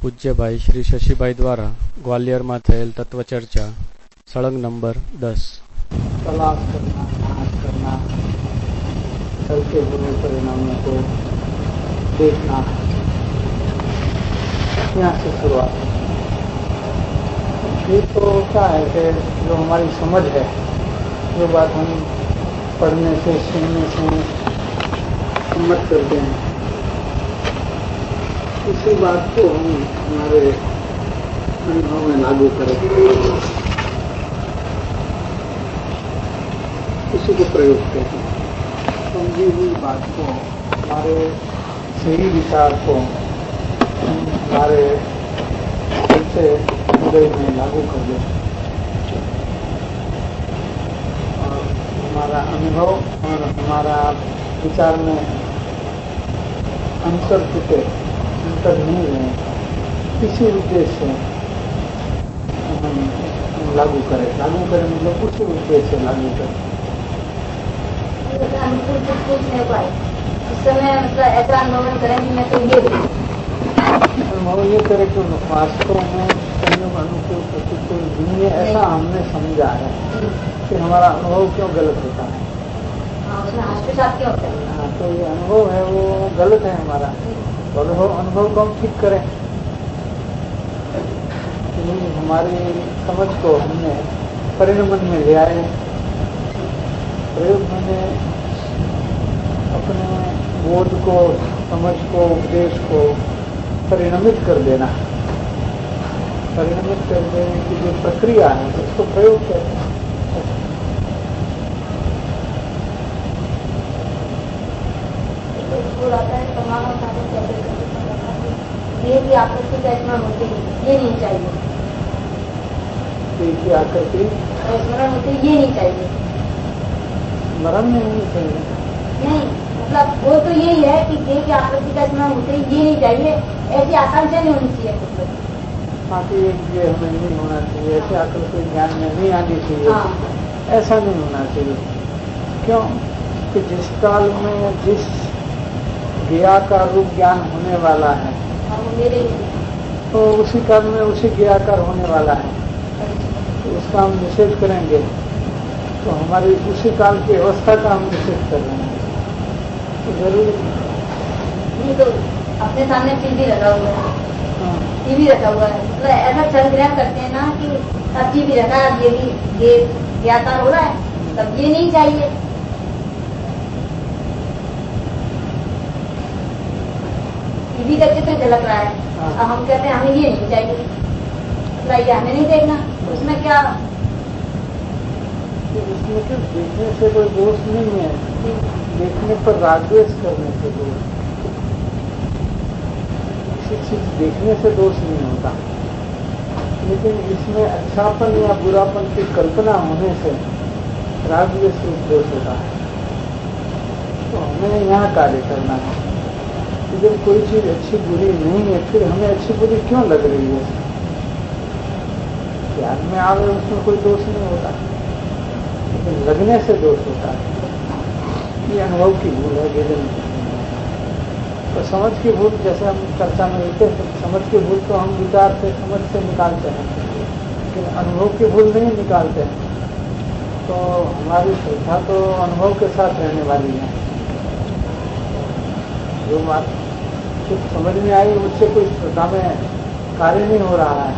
પૂજ્ય ભાઈ શ્રી શશીભાઈ द्वारा ગ્વાલિયરમાં થયેલ તત્વચર્ચા સળંગ નંબર 10 तलाश करना, नाश करना, चलते हुए परिणामों को देखना, यहाँ से शुरुआत है। ये तो क्या है कि जो हमारी समझ है, जो बात हम पढ़ने से सुनने से सम्मत करते हैं, उसी बात को हम हमारे अनुभव में लागू करेंगे, उसी को प्रयोग करते हैं। समझी हुई बात को, हमारे सही विचार को हमारे से हृदय में लागू कर दे और हमारा अनुभव और हमारा विचार में अंतर टूटे, अंतर नहीं रहे, किसी उद्देश्य से हम लागू करें मतलब उसी उद्देश्य से लागू करें। उस समय मतलब ऐसा अनुभव करें कि मैं तो ये करे कि वास्तव में संयोग अनुकूल प्रतिकूल दुनिया ऐसा हमने समझा है कि हमारा अनुभव क्यों गलत होता है। क्यों होता है? हाँ, तो ये अनुभव है वो गलत है हमारा। अनुभव को हम ठीक करें। हमारी समझ को हमने परिणमन में ले आए, प्रयोग में अपने बोध को, समझ को, उपदेश को परिणमित कर देना, परिणमित कर देने की जो प्रक्रिया है उसको प्रयोग करते हैं। ये भी आकृति का स्मरण होते ये नहीं चाहिए, की आकृति स्मरण होते ये नहीं चाहिए, स्मरण में नहीं चाहिए। नहीं मतलब वो तो यही है कि देह की आकृति का स्मरण होते ये नहीं चाहिए, ऐसी आकांक्षा नहीं होनी चाहिए। बाकी ये हमें नहीं होना चाहिए, ऐसे आकृति ज्ञान में नहीं आनी चाहिए। ऐसा नहीं होना चाहिए। क्यों कि जिस काल में जिस ज्ञा का रूप ज्ञान होने वाला है तो उसी काल में उसी ज्ञाकार होने वाला है, तो उसका हम निषेध करेंगे तो हमारी उसी काल की अवस्था का हम निषेध कर रहे हैं। तो जरूरी नहीं तो अपने सामने टीवी रखा हुआ है, टीवी रखा हुआ है, मतलब ऐसा चल ग्रहण करते हैं ना कि अब टीवी रखा है, अब ये भी ये ज्ञाता हो रहा है, तब ये नहीं चाहिए। टीवी का चित्र झलक रहा है, अब हम कहते हैं हमें ये नहीं चाहिए, मतलब ये हमें नहीं देखना, उसमें क्या इसमें तो देखने से कोई दोष नहीं है, देखने पर रागद्वेष करने से दोष। किसी चीज देखने से दोष नहीं होता, लेकिन इसमें अच्छापन या बुरापन की कल्पना होने से रागद्वेष रूप दोष होता है। तो हमें यहाँ कार्य करना है कि जब कोई चीज अच्छी बुरी नहीं है फिर हमें अच्छी बुरी क्यों लग रही है। ध्यान में आवे उसमें कोई दोष नहीं होता, लेकिन लगने से दोष होता है। ये अनुभव की भूल है, वेदन की। तो समझ की भूल, जैसे हम चर्चा में लेते हैं, समझ की भूल तो हम विचार से, समझ से निकालते हैं, लेकिन अनुभव की भूल नहीं निकालते हैं। तो हमारी श्रद्धा तो अनुभव के साथ रहने वाली है। जो बात कुछ समझ में आई उससे कोई श्रद्धा में कार्य नहीं हो रहा है,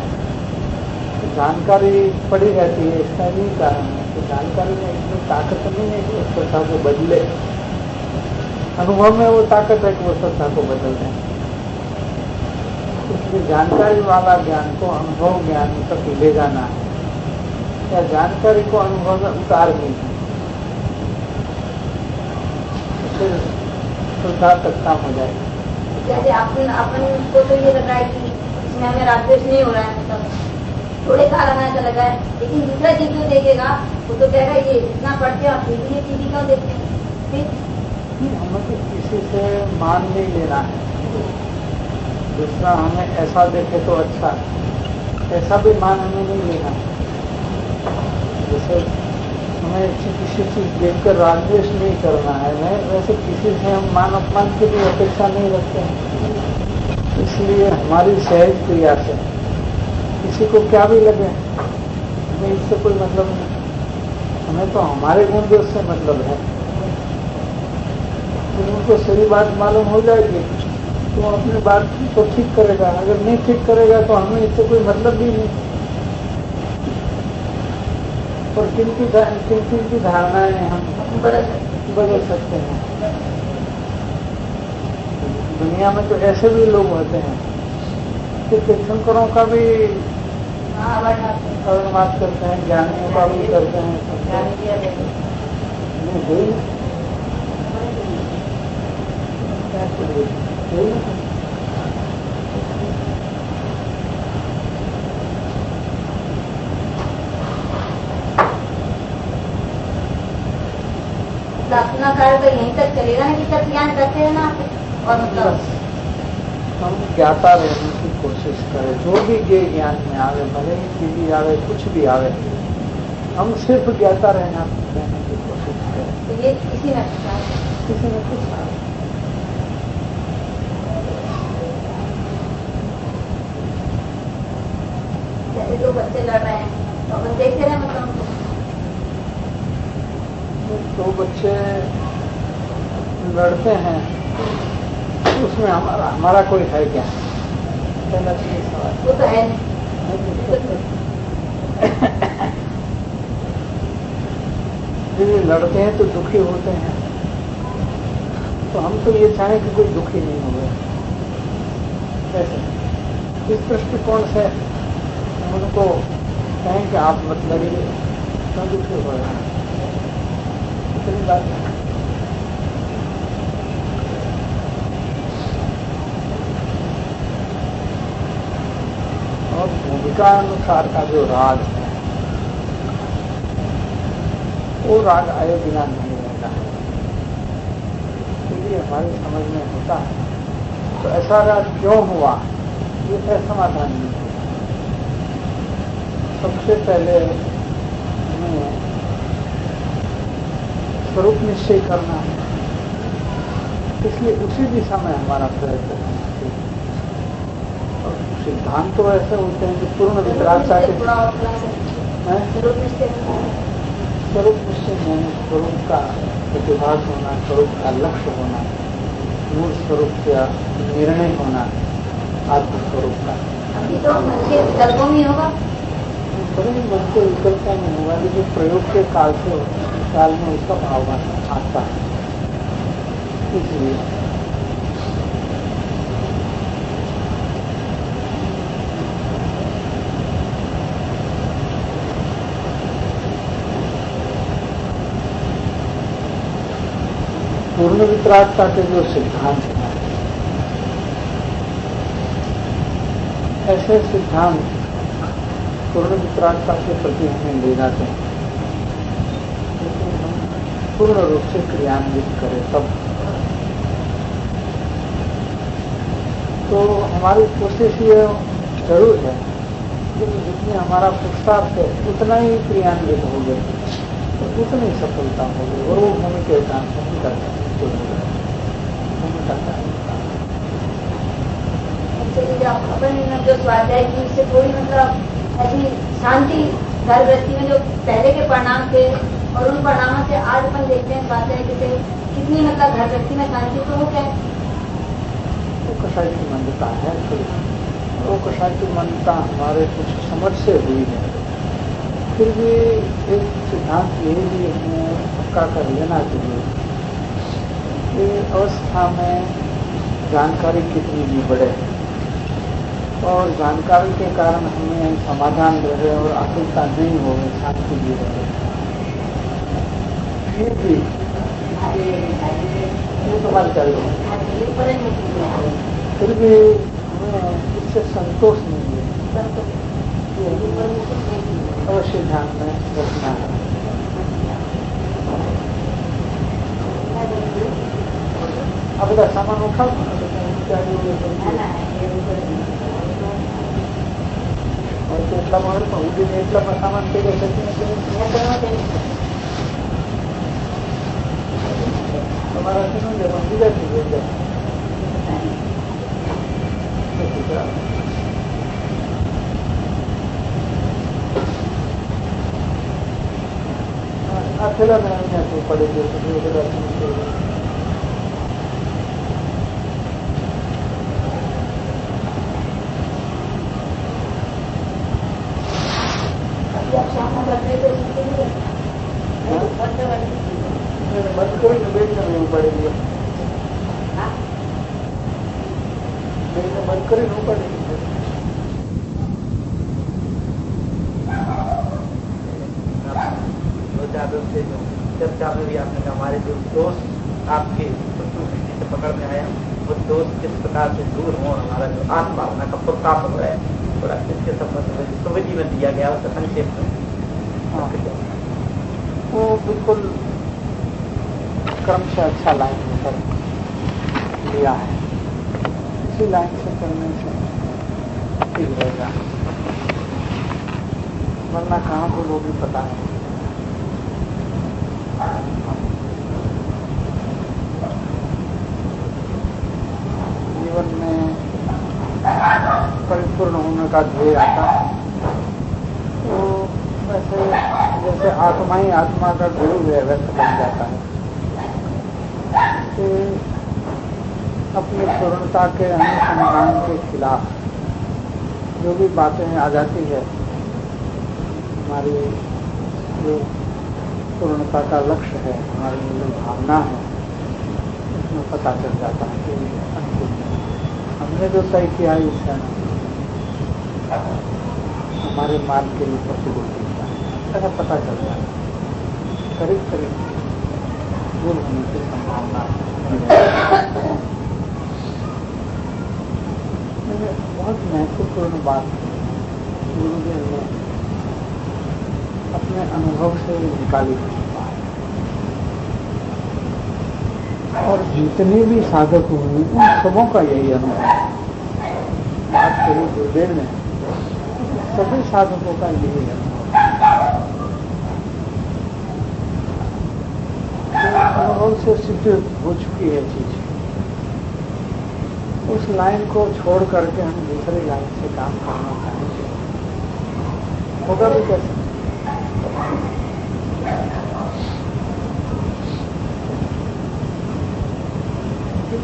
तो जानकारी पड़ी रहती है, इसका यही कारण है कि जानकारी में इतनी ताकत नहीं है कि उस श्रद्धा को बदले। अनुभव में वो ताकत है कि वो श्रद्धा को बदल दें। इसलिए जानकारी वाला ज्ञान को अनुभव ज्ञान तक ले जाना है, या जानकारी को अनुभव में उतार दी है, फिर श्रद्धा तक काम हो जाएगा। जैसे अपन को तो ये लग रहा है कि इसमें हमें रागद्वेष नहीं हो रहा है, मतलब थोड़े काल हमें ऐसा लगा है, लेकिन दूसरा चीज जो देखेगा वो तो कहेगा ये इतना पढ़ते हैं और फिर भी ये टीवी क्यों देखते हैं। फिर हमें तो किसी से मान नहीं लेना है, दूसरा हमें ऐसा देखे तो अच्छा, ऐसा भी मान हमें नहीं लेना। जैसे हमें किसी चीज देखकर रागद्वेष नहीं करना है, वैसे किसी से हम मान अपमान की भी अपेक्षा नहीं रखते हैं। इस इसलिए हमारी सहज क्रिया से किसी को क्या भी लगे हमें इससे कोई मतलब नहीं। हमें तो हमारे गुण दोष से मतलब है। तो उनको सही बात मालूम हो जाएगी तो अपनी बात को ठीक करेगा, अगर नहीं ठीक करेगा तो हमें इससे कोई मतलब भी नहीं। और किन की धारणाएं हम बदल सकते हैं। दुनिया में तो ऐसे भी लोग होते हैं कि तीर्थंकरों का भी बात करते हैं, ज्ञानियों का भी करते हैं। अपना कार्य तो यहीं तक चलेगा ना कि तब ज्ञान करते रहना और मतलब हम ज्ञाता रहने की कोशिश करें। जो भी ज्ञान में आवे, भले ही पीढ़ी आवे, कुछ भी आवे, हम सिर्फ ज्ञाता रहने की कोशिश करें। तो ये किसी न कुछ जैसे दो बच्चे लड़ रहे हैं तो अपन देखते रहे मतलब दो बच्चे लड़ते हैं उसमें हमारा कोई है क्या? पहला सवाल वो तो है नहीं। लड़ते हैं तो दुखी होते हैं, तो हम तो ये चाहें कि कोई दुखी नहीं हो गया। कैसे? इस दृष्टिकोण से हम उनको कहें कि आप मत लड़िए, क्यों दुखी हो रहे हैं? इतनी बात है। और भूमिका अनुसार का जो राग है वो राग आए बिना नहीं रहता है। यदि हमारी समझ में होता है तो ऐसा राग क्यों हुआ ये समाधान नहीं है। सबसे पहले हमें स्वरूप निश्चय करना है, इसलिए उसी दिशा में हमारा प्रयत्न है। और सिद्धांत तो ऐसे होते हैं कि पूर्ण वितरागता के स्वरूप निश्चय होना, स्वरूप का प्रतिभास होना, स्वरूप का लक्ष्य होना, मूल स्वरूप का निर्णय होना, आत्मस्वरूप का। अभी तो मुझे विकल्पों में होगा, सभी मन के विकल्पों में होगा, जो प्रयोग के काल में उसका भाव आता है। इसलिए पूर्ण वितरागता के जो सिद्धांत हैं, ऐसे सिद्धांत पूर्ण वितरागता के प्रति हमें ले जाते हैं, लेकिन हम पूर्ण रूप से क्रियान्वित करें तब तो हमारी कोशिश ये जरूर है कि जितनी हमारा पुरुषार्थ है उतना ही क्रियान्वित हो गए, तो उतनी सफलता होगी। और वो भूमि के काम से नहीं करता अपन जो स्वाध्याय की इससे थोड़ी मतलब ऐसी शांति घर गृहस्थी में जो पहले के परिणाम थे और उन परिणामों से आज अपन देखते हैं स्वाध्याय से कितनी मतलब घर गृहस्थी में शांति तो हो क्या है? वो कषाय की मान्यता है, वो कषाय की मान्यता हमारे कुछ समझ से हुई है। फिर भी एक सिद्धांत यही भी हमें पक्का कर लेना चाहिए कि अवस्था में जानकारी कितनी भी बढ़े और जानकारी के कारण हमें समाधान रहे और आकुलता नहीं हो, शांति भी रहे, फिर भी ये तो बात चल रही है, फिर भी हमें इससे संतोष नहीं है, अवश्य ध्यान में रखना है। अब इधर सामान उठा और કેટલા મારે ઉડીને એટલા સામાન થઈ ગયો તમારા શું બીજા થઈ જાય क्या अकेला नहीं तो पड़ेगी तो दर्शन करेंगे। बंद करी बेच नहीं पड़ेगी, बंद करी नहीं पड़ेगी। से जो चर्चा में भी आपने कहा हमारे जो दोस्त आपके से पकड़ में आया वो दोस्त किस प्रकार से दूर हो, हमारा जो आत्मा का प्रताप हो रहा है थोड़ा इसके संबंध में सुविधि में दिया गया उसका संक्षेप में। वो बिल्कुल क्रम से अच्छा लाइन होकर लिया है, इसी लाइन से करने से ठीक रहेगा, वरना कहाँ बोलोगे पता है। जीवन में परिपूर्ण होने का ध्येय आता है तो वैसे जैसे आत्मा ही आत्मा का गुरु वैसे बन जाता है कि अपनी पूर्णता के अनुसंधान के खिलाफ जो भी बातें आ जाती है, हमारी जो पूर्णता का लक्ष्य है, हमारी जो भावना है, उसमें पता चल जाता है कि अनुकूल हमने जो तय किया है इससे हमारे मार्ग के लिए प्रतिकूल दिखता है, ऐसा पता चल जाता है। करीब करीब दूर होने की संभावना है। बहुत महत्वपूर्ण बात गुरुदेव ने अपने अनुभव से निकाली और जितने भी साधक हुए उन सबों का यही अनुभव है। बात करी गुरुदेव ने, सभी साधकों का यही अनुभव है। अनुभव से सिद्ध हो चुकी है चीज, उस लाइन को छोड़ करके हम दूसरी लाइन से काम करना चाहेंगे, होगा भी कैसे?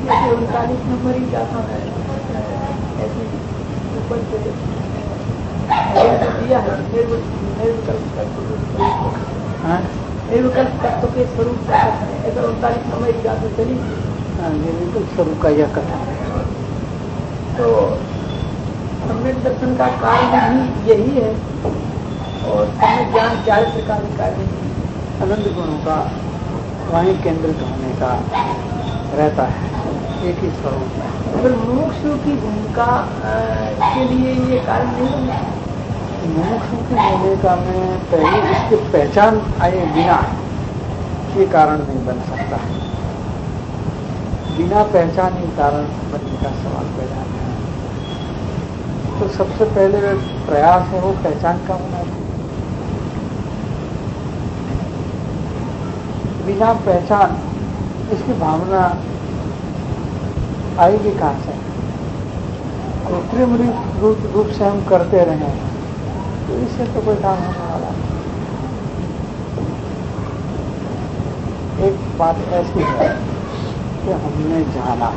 जैसे 39 नंबर ही जाता है ऐसे ऊपर से दिया है निर्विकल्प तत्व के स्वरूप का कथन है, ऐसा 39 नंबर ही जाते चली निर्विकल्प स्वरूप का यह कथन है। तो सम्यक दर्शन का कार्य भी यही है और सम्यक ज्ञान 40 प्रकार के कार्य आनंद गुणों का वहीं केंद्रित होने का रहता है, एक ही स्वरूप है। अगर मोक्ष की भूमिका के लिए ये कारण नहीं है, मोक्ष की भूमिका में पहले इसकी पहचान आए बिना ये कारण नहीं बन सकता, बिना पहचान ही कारण बनने का सवाल पैदा है। तो सबसे पहले प्रयास है वो पहचान का होना चाहिए। बिना पहचान इसकी भावना आएगी कहाँ से? कृत्रिम रूप से हम करते रहे तो इससे तो कोई काम होने वाला नहीं। एक बात ऐसी है कि हमने जाना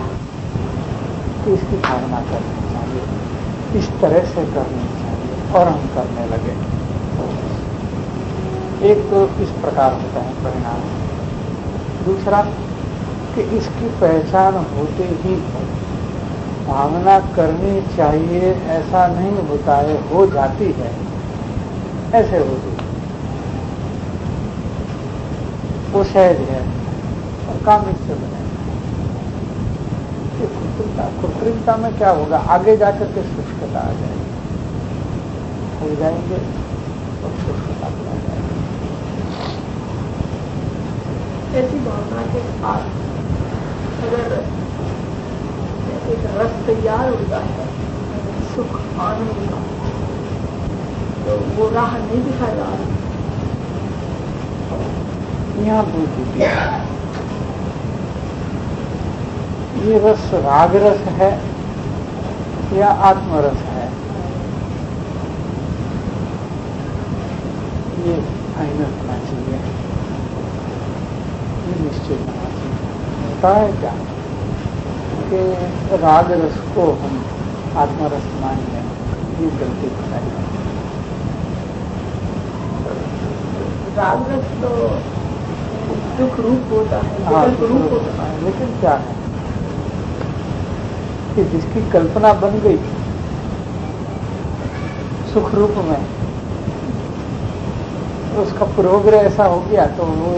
कि इसकी भावना करनी चाहिए, इस तरह से करनी चाहिए और हम करने लगे। एक तो इस प्रकार होता है परिणाम, दूसरा कि इसकी पहचान होते ही भावना करनी चाहिए ऐसा नहीं होता है, हो जाती है, ऐसे होती है, वो सहज है और काम इससे बने। कृत्रिमता में क्या होगा? आगे जाकर के शुष्कता आ जाएगी, हो जाएंगे और शुष्कता आ जाएगी। ऐसी भावना के साथ अगर एक रस तैयार हो जाए सुख आनंद का, तो वो राह नहीं दिखा जा रही। यहाँ भूल चुकी है, ये रस राग रस है या आत्मरस है, ये फाइनल होना चाहिए, ये निश्चित होना चाहिए। होता है क्या कि राग रस को हम आत्मरस मान लें, ये गलती बताई। राग रस तो दुख रूप होता है, हाँ, विकल्प रूप होता है। लेकिन क्या है कि जिसकी कल्पना बन गई सुख रूप में, उसका प्रोग्रेस ऐसा हो गया तो वो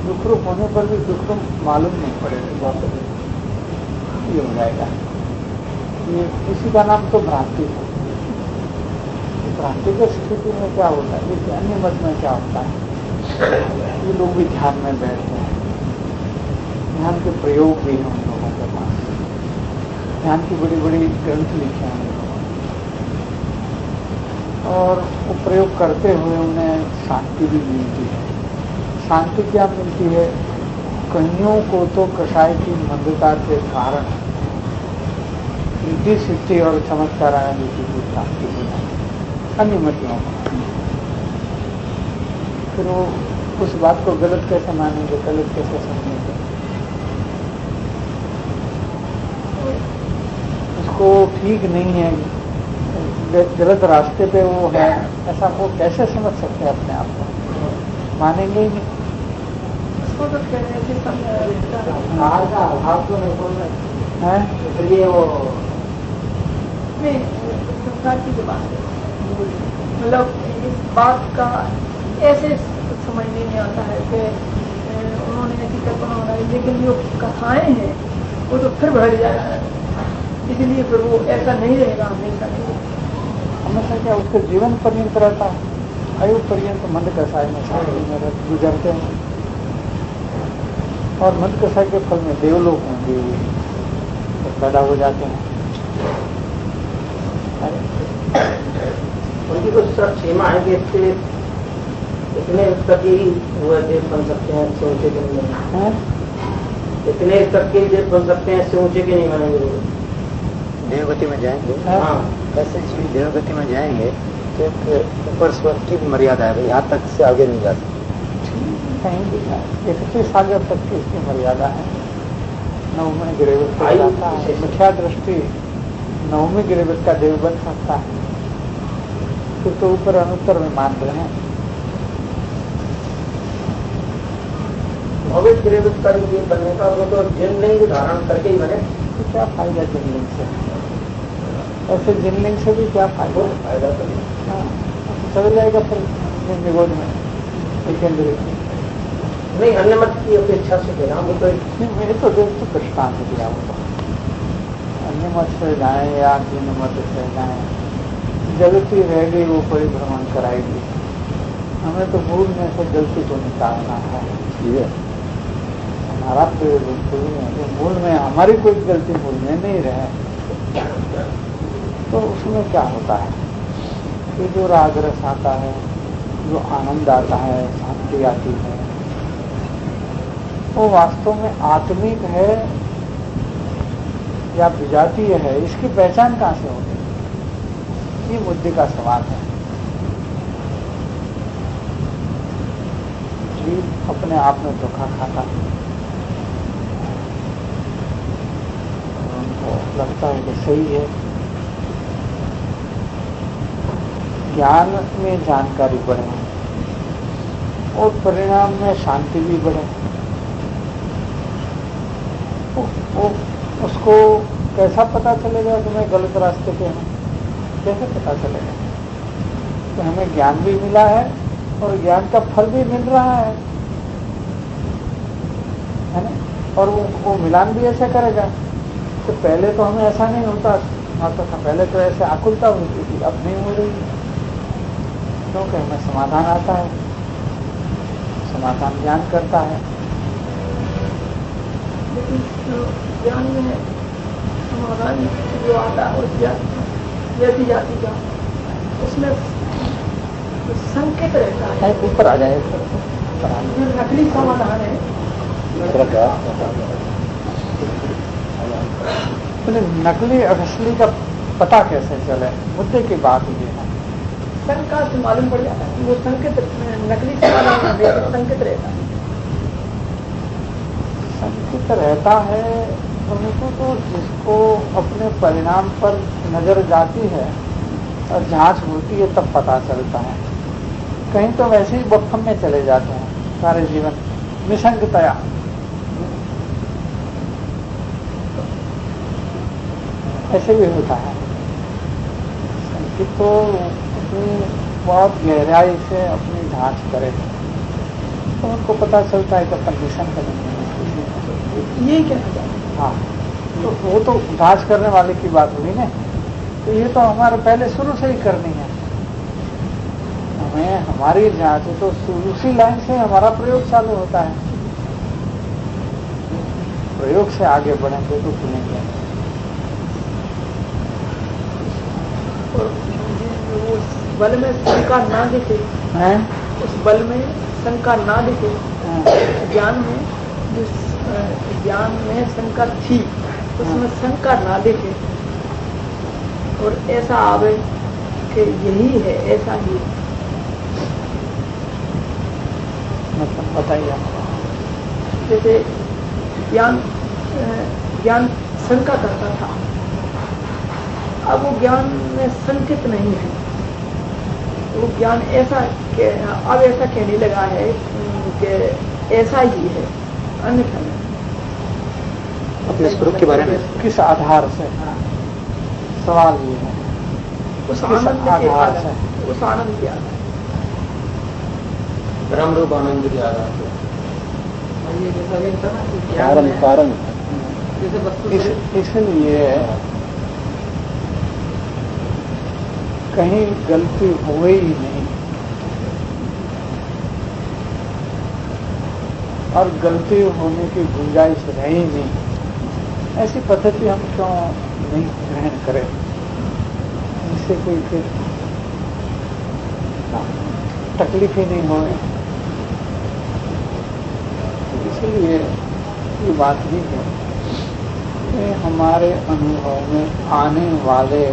दुख रूप होने पर भी दुख रूप मालूम नहीं पड़ेगा, ये हो जाएगा। ये इसी का नाम तो भ्रांति है। भ्रांति की स्थिति में क्या होता है, जैसे अन्य मत में क्या होता है, ये लोग भी ध्यान में बैठते हैं, ध्यान के प्रयोग भी हैं उन लोगों के पास, ध्यान की बड़ी बड़ी ग्रंथ लिखे हैं उन लोगों ने, और वो प्रयोग करते हुए उन्हें शांति भी मिलती है। शांति क्या मिलती है? कईयों को तो कषाय की मंदता के कारण रिद्धि सिद्धि और चमत्कार आदि की प्राप्ति हो जाती है अन्य मतियों को। फिर वो उस बात को गलत कैसे मानेंगे, गलत कैसे समझेंगे, उसको ठीक नहीं है, गलत रास्ते पे वो है, ऐसा वो कैसे समझ सकते हैं अपने आप को? मानेंगे ही नहीं। उसको तो कहने से हार का अभाव तो नहीं बोल रहे हैं, इसलिए वो संस्कार की जो बात है, मतलब इस बात का ऐसे समझ नहीं आता है कि उन्होंने ऐसी कल्पना बनाई, लेकिन जो कथाएं हैं वो तो फिर बढ़ जाएगा, इसलिए फिर वो ऐसा नहीं रहेगा हमेशा। नहीं हमेशा क्या उसके जीवन पर्यंत रहता है, आयु पर्यंत मंद कसाय में गुजरते हैं, और मंद कसाय के फल में देवलोक में भी पैदा हो जाते हैं। उनकी कुछ सीमा है कि इससे इतने तक ही हुए देव बन सकते हैं, इससे ऊंचे के नहीं बनेंगे। इतने तक के देव बन सकते हैं, इससे ऊंचे के नहीं बनेंगे। देवगति में जाएंगे, हाँ, वैसे देवगति में जाएंगे तो एक ऊपर स्वर्ग की मर्यादा है, यहाँ तक से आगे नहीं जा सकते। कहीं भी जाए 31 सागर तक की इसकी मर्यादा है। नवमी गिरेवत का जाता है, मिथ्या दृष्टि नवमी गिरेवत का देव बन सकता है, फिर तो ऊपर अनुत्तर में मान रहे हैं। भविष्य गिरेवत का देव बनने का वो तो जिनलिंग धारण करके ही बने। तो क्या फायदा जिनलिंग से? ऐसे जिनलिंग से भी क्या फायदा? फायदा तो हाँ, चल जाएगा फिर निगोद में सेकेंडरी नहीं, अन्य मत की अपेक्षा से कहना वो तो मेरे तो दोस्त दृष्टांत दिया वो अन्य मत से जाए या जिन मत से जाए, जगती रह गई वो परिभ्रमण कराएगी। हमें तो भूल में से गलती को निकालना है, हमारा भूल में हमारी कोई गलती भूल में नहीं रहे, तो उसमें क्या होता है कि जो राग रस आता है, जो आनंद आता है, शांति आती है, वो वास्तव में आत्मिक है या विजातीय है, इसकी पहचान कहाँ से होगी? ये मुद्दे का सवाल है। जीव अपने आप में धोखा खाता है, उनको लगता है कि सही है। ज्ञान में जानकारी बढ़े और परिणाम में शांति भी बढ़े, वो उसको कैसा पता चलेगा कि मैं गलत रास्ते पे हूँ? कैसे पता चलेगा? तो हमें ज्ञान भी मिला है और ज्ञान का फल भी मिल रहा है ना? और वो मिलान भी ऐसे करेगा। तो पहले तो हमें ऐसा नहीं होता था, पहले तो ऐसे आकुलता होती थी, अब नहीं हो रही, क्योंकि हमें समाधान आता है, समाधान ज्ञान करता है। लेकिन ज्ञान में समाधान जो आता है उस व्यक्ति जाति का, उसमें संकेत रहता है, ऊपर आ जाए। जो नकली समाधान है नकली और असली का पता कैसे चले? मुद्दे की बात ये है। शंका से मालूम पड़ जाता है, वो संकेत नकली से मालूम नहीं रहता, संकेत रहता है। संकेत रहता है उनको, तो जिसको अपने परिणाम पर नजर जाती है और जांच होती है तब पता चलता है। कहीं तो वैसे ही बखम में चले जाते हैं सारे जीवन, निसंगतया। ऐसे भी होता है। संकेत तो अपनी बहुत गहराई से अपनी जांच करे तो उनको पता चलता है कि कंडीशन का नहीं है। यही कहना चाहते हैं। हाँ, तो वो तो जांच करने वाले की बात हुई ना। तो ये तो हमारे पहले शुरू से ही करनी है। हमें हमारी जांच है तो उसी लाइन से हमारा प्रयोग चालू होता है। प्रयोग से आगे बढ़ेंगे तो सुनेंगे। और उस बल में शंका ना दिखे, उस बल में शंका ना दिखे, ज्ञान में जो ज्ञान में शंका थी उसमें शंका ना दिखे और ऐसा आवे कि यही है, ऐसा ही। मतलब बताइए। जैसे ज्ञान शंका करता था, अब वो ज्ञान में संकेत नहीं है। वो ज्ञान ऐसा अब ऐसा कहने लगा है कि ऐसा ही है, अन्यथा नहीं। अपने स्वरूप के बारे में किस आधार से? सवाल ये है, उस किस आनंद के आधार आधार से? उस आनंद के आधार। ब्रह्म रूप आनंद के आधार से। कारण इसलिए कहीं गलती हुई ही नहीं, और गलती होने की गुंजाइश रही नहीं। ऐसी पद्धति हम क्यों नहीं ग्रहण करें? इससे कोई फिर तकलीफ ही नहीं होगी। इसलिए ये बात ही है कि हमारे अनुभव में आने वाले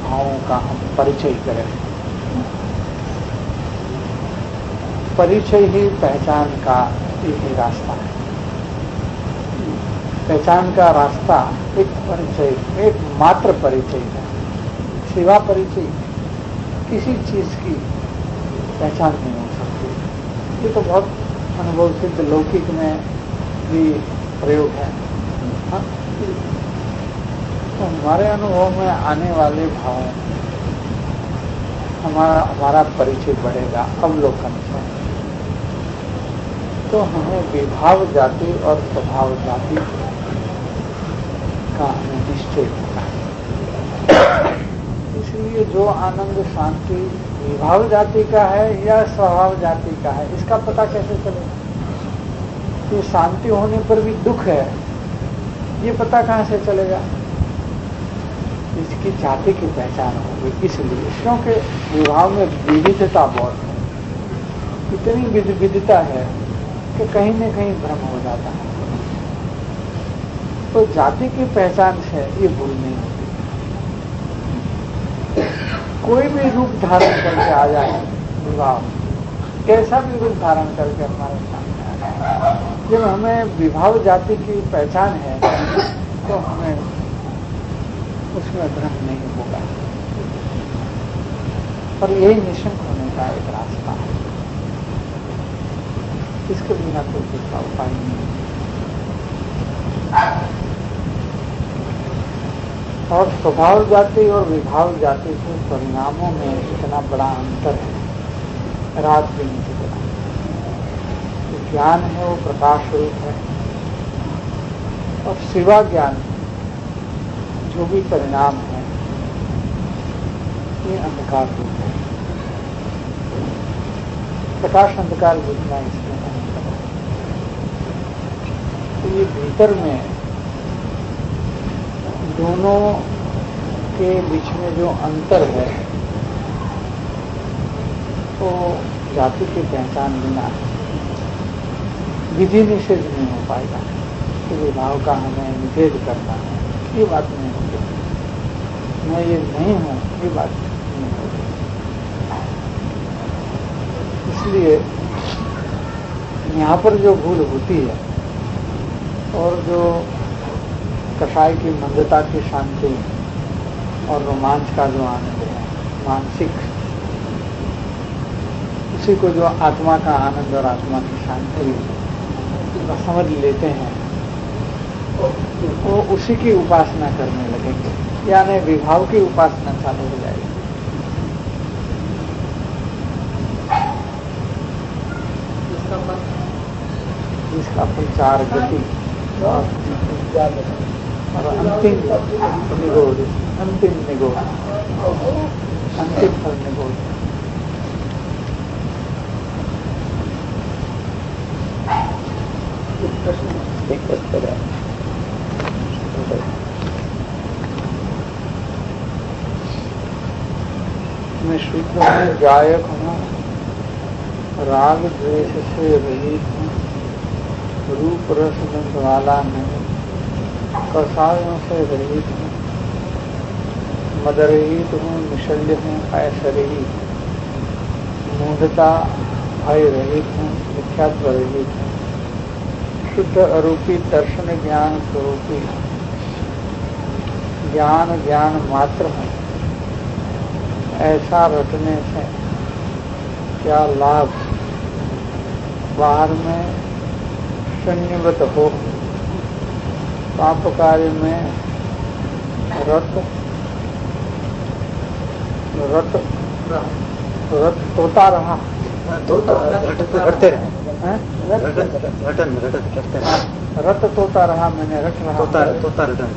भावों का हम परिचय करें। परिचय ही पहचान का यही रास्ता है। पहचान का रास्ता एक परिचय, एक मात्र परिचय है। सिवा परिचय किसी चीज की पहचान नहीं हो सकती। ये तो बहुत अनुभव सिद्ध लौकिक में भी प्रयोग है। हाँ? तो हमारे अनुभव में आने वाले भावों हमारा परिचय बढ़ेगा अवलोकन से। तो हमें विभाव जाति और स्वभाव जाति का हमें निश्चय होता है। इसलिए जो आनंद शांति विभाव जाति का है या स्वभाव जाति का है, इसका पता कैसे चलेगा? ये शांति होने पर भी दुख है, ये पता कहाँ से चलेगा? इसकी जाति की पहचान होगी। इसलिए क्योंकि विभाव में विविधता बहुत है, इतनी विविधता है कि कहीं न कहीं भ्रम हो जाता है। तो जाति की पहचान से ये भूल नहीं होती। कोई भी रूप धारण करके आ जाए विभाव, कैसा भी रूप धारण करके हमारे सामने आ जाए, जब हमें विभाव जाति की पहचान है तो हमें उसमें भ्रम नहीं होगा। और यही निशंक होने का एक रास्ता है। इसके बिना कोई दूसरा उपाय नहीं है। और स्वभाव जाति और विभाव जाति के परिणामों में इतना बड़ा अंतर है, रात दिन की तरह। जो ज्ञान है वो प्रकाश रूप है, और सिवा ज्ञान जो भी परिणाम है ये अंधकार रूप है। प्रकाश अंधकार बुझना इसमें अंतर है। तो ये भीतर में दोनों के बीच में जो अंतर है तो जाति की पहचान बिना विधि निषेध नहीं हो पाएगा। तो विभाव का हमें निषेध करना है, ये बात नहीं होगी। मैं ये नहीं हूँ, ये बात नहीं है। इसलिए यहाँ पर जो भूल होती है और जो कषाय की मंदता की शांति और रोमांच का जो आनंद है मानसिक, उसी को जो आत्मा का आनंद और आत्मा की शांति समझ लेते हैं, वो उसी की उपासना करने लगेंगे, यानी विभाव की उपासना चालू हो जाएगी। इसका फल 4 गति और अंतिम निगोध, अंतिम निगोध, अंतिम फल निगोध। एक प्रश्न है। मैं शुद्ध हूँ, गायक हूँ, राग द्वेष से रहित हूँ, रूप रस गंध वाला नहीं, कसायों से रहित हूँ, मदरहित हूँ, निशल्य हूँ, ऐश्वर्यहीत, मूढ़ता भय रहित हूँ, मिथ्यात्व रहित हूँ, शुद्ध अरूपी दर्शन ज्ञान स्वरूपी ज्ञान मात्र हूँ। ऐसा रटने से क्या लाभ, बाहर में शून्यवत हो, पाप कार्य में रत तोता रहा, रटते रहे, रत तोता रहा, मैंने रट रहा, तोता रटन,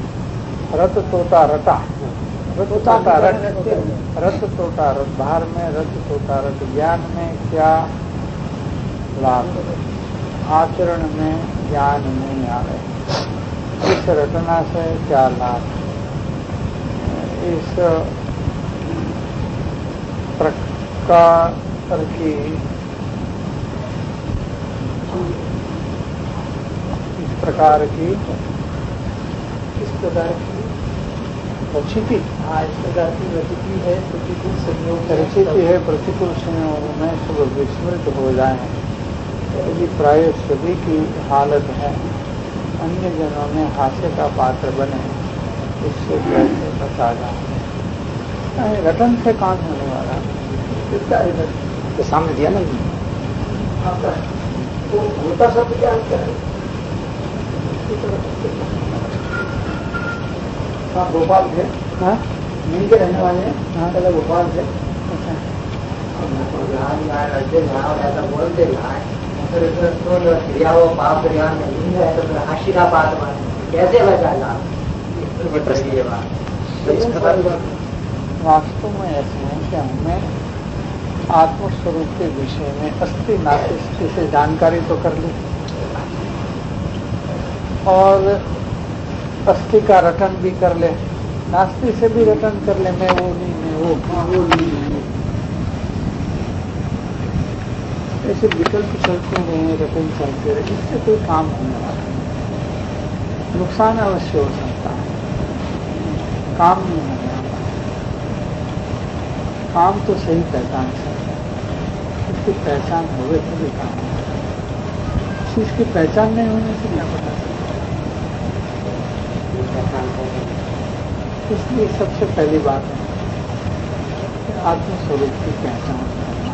रत तोता रटा, रत तोता रट, बाहर में रत तोता रट। ज्ञान में क्या लाभ, आचरण में ज्ञान नहीं आ रहे, इस रटना से क्या लाभ, इस प्रकार की इस प्रकार की रचिति, इस प्रकार की रचिति है, प्रतिकूल संयोग रचिति है, प्रतिकूल संयोग में सब विस्मृत हो जाए, यदि प्राय सभी की हालत है, अन्य जनों में हास्य का पात्र बने, इससे कैसे बचा जाए। रटन से काम होने वाला तो सामने दिया ना होता सब क्या है। हाँ, भोपाल थे, हाँ मिल के रहने वाले हैं, हाँ पहले भोपाल थे। ऐसा बोलते क्रिया वो पाप क्रिया नहीं है तो फिर हाशी का पाप कैसे बचा वास्तव में ऐसे है कि हमें आत्मस्वरूप के विषय में अस्थि नास्ति से जानकारी तो कर ली और अस्थि का रटन भी कर ले, नास्ति से भी रटन कर ले, मैं वो नहीं, मैं वो नहीं, ऐसे विकल्प चलते रहे, रटन चलते रहे, इससे कोई काम होने वाला नहीं, नुकसान अवश्य हो सकता है, काम नहीं होने वाला। काम तो सही पहचान सकता है, उसकी पहचान होवे तो भी काम होगा, चीज की पहचान नहीं होने से क्या पता सकता। इसलिए सबसे पहली बात है कि आत्मस्वरूप की पहचान करना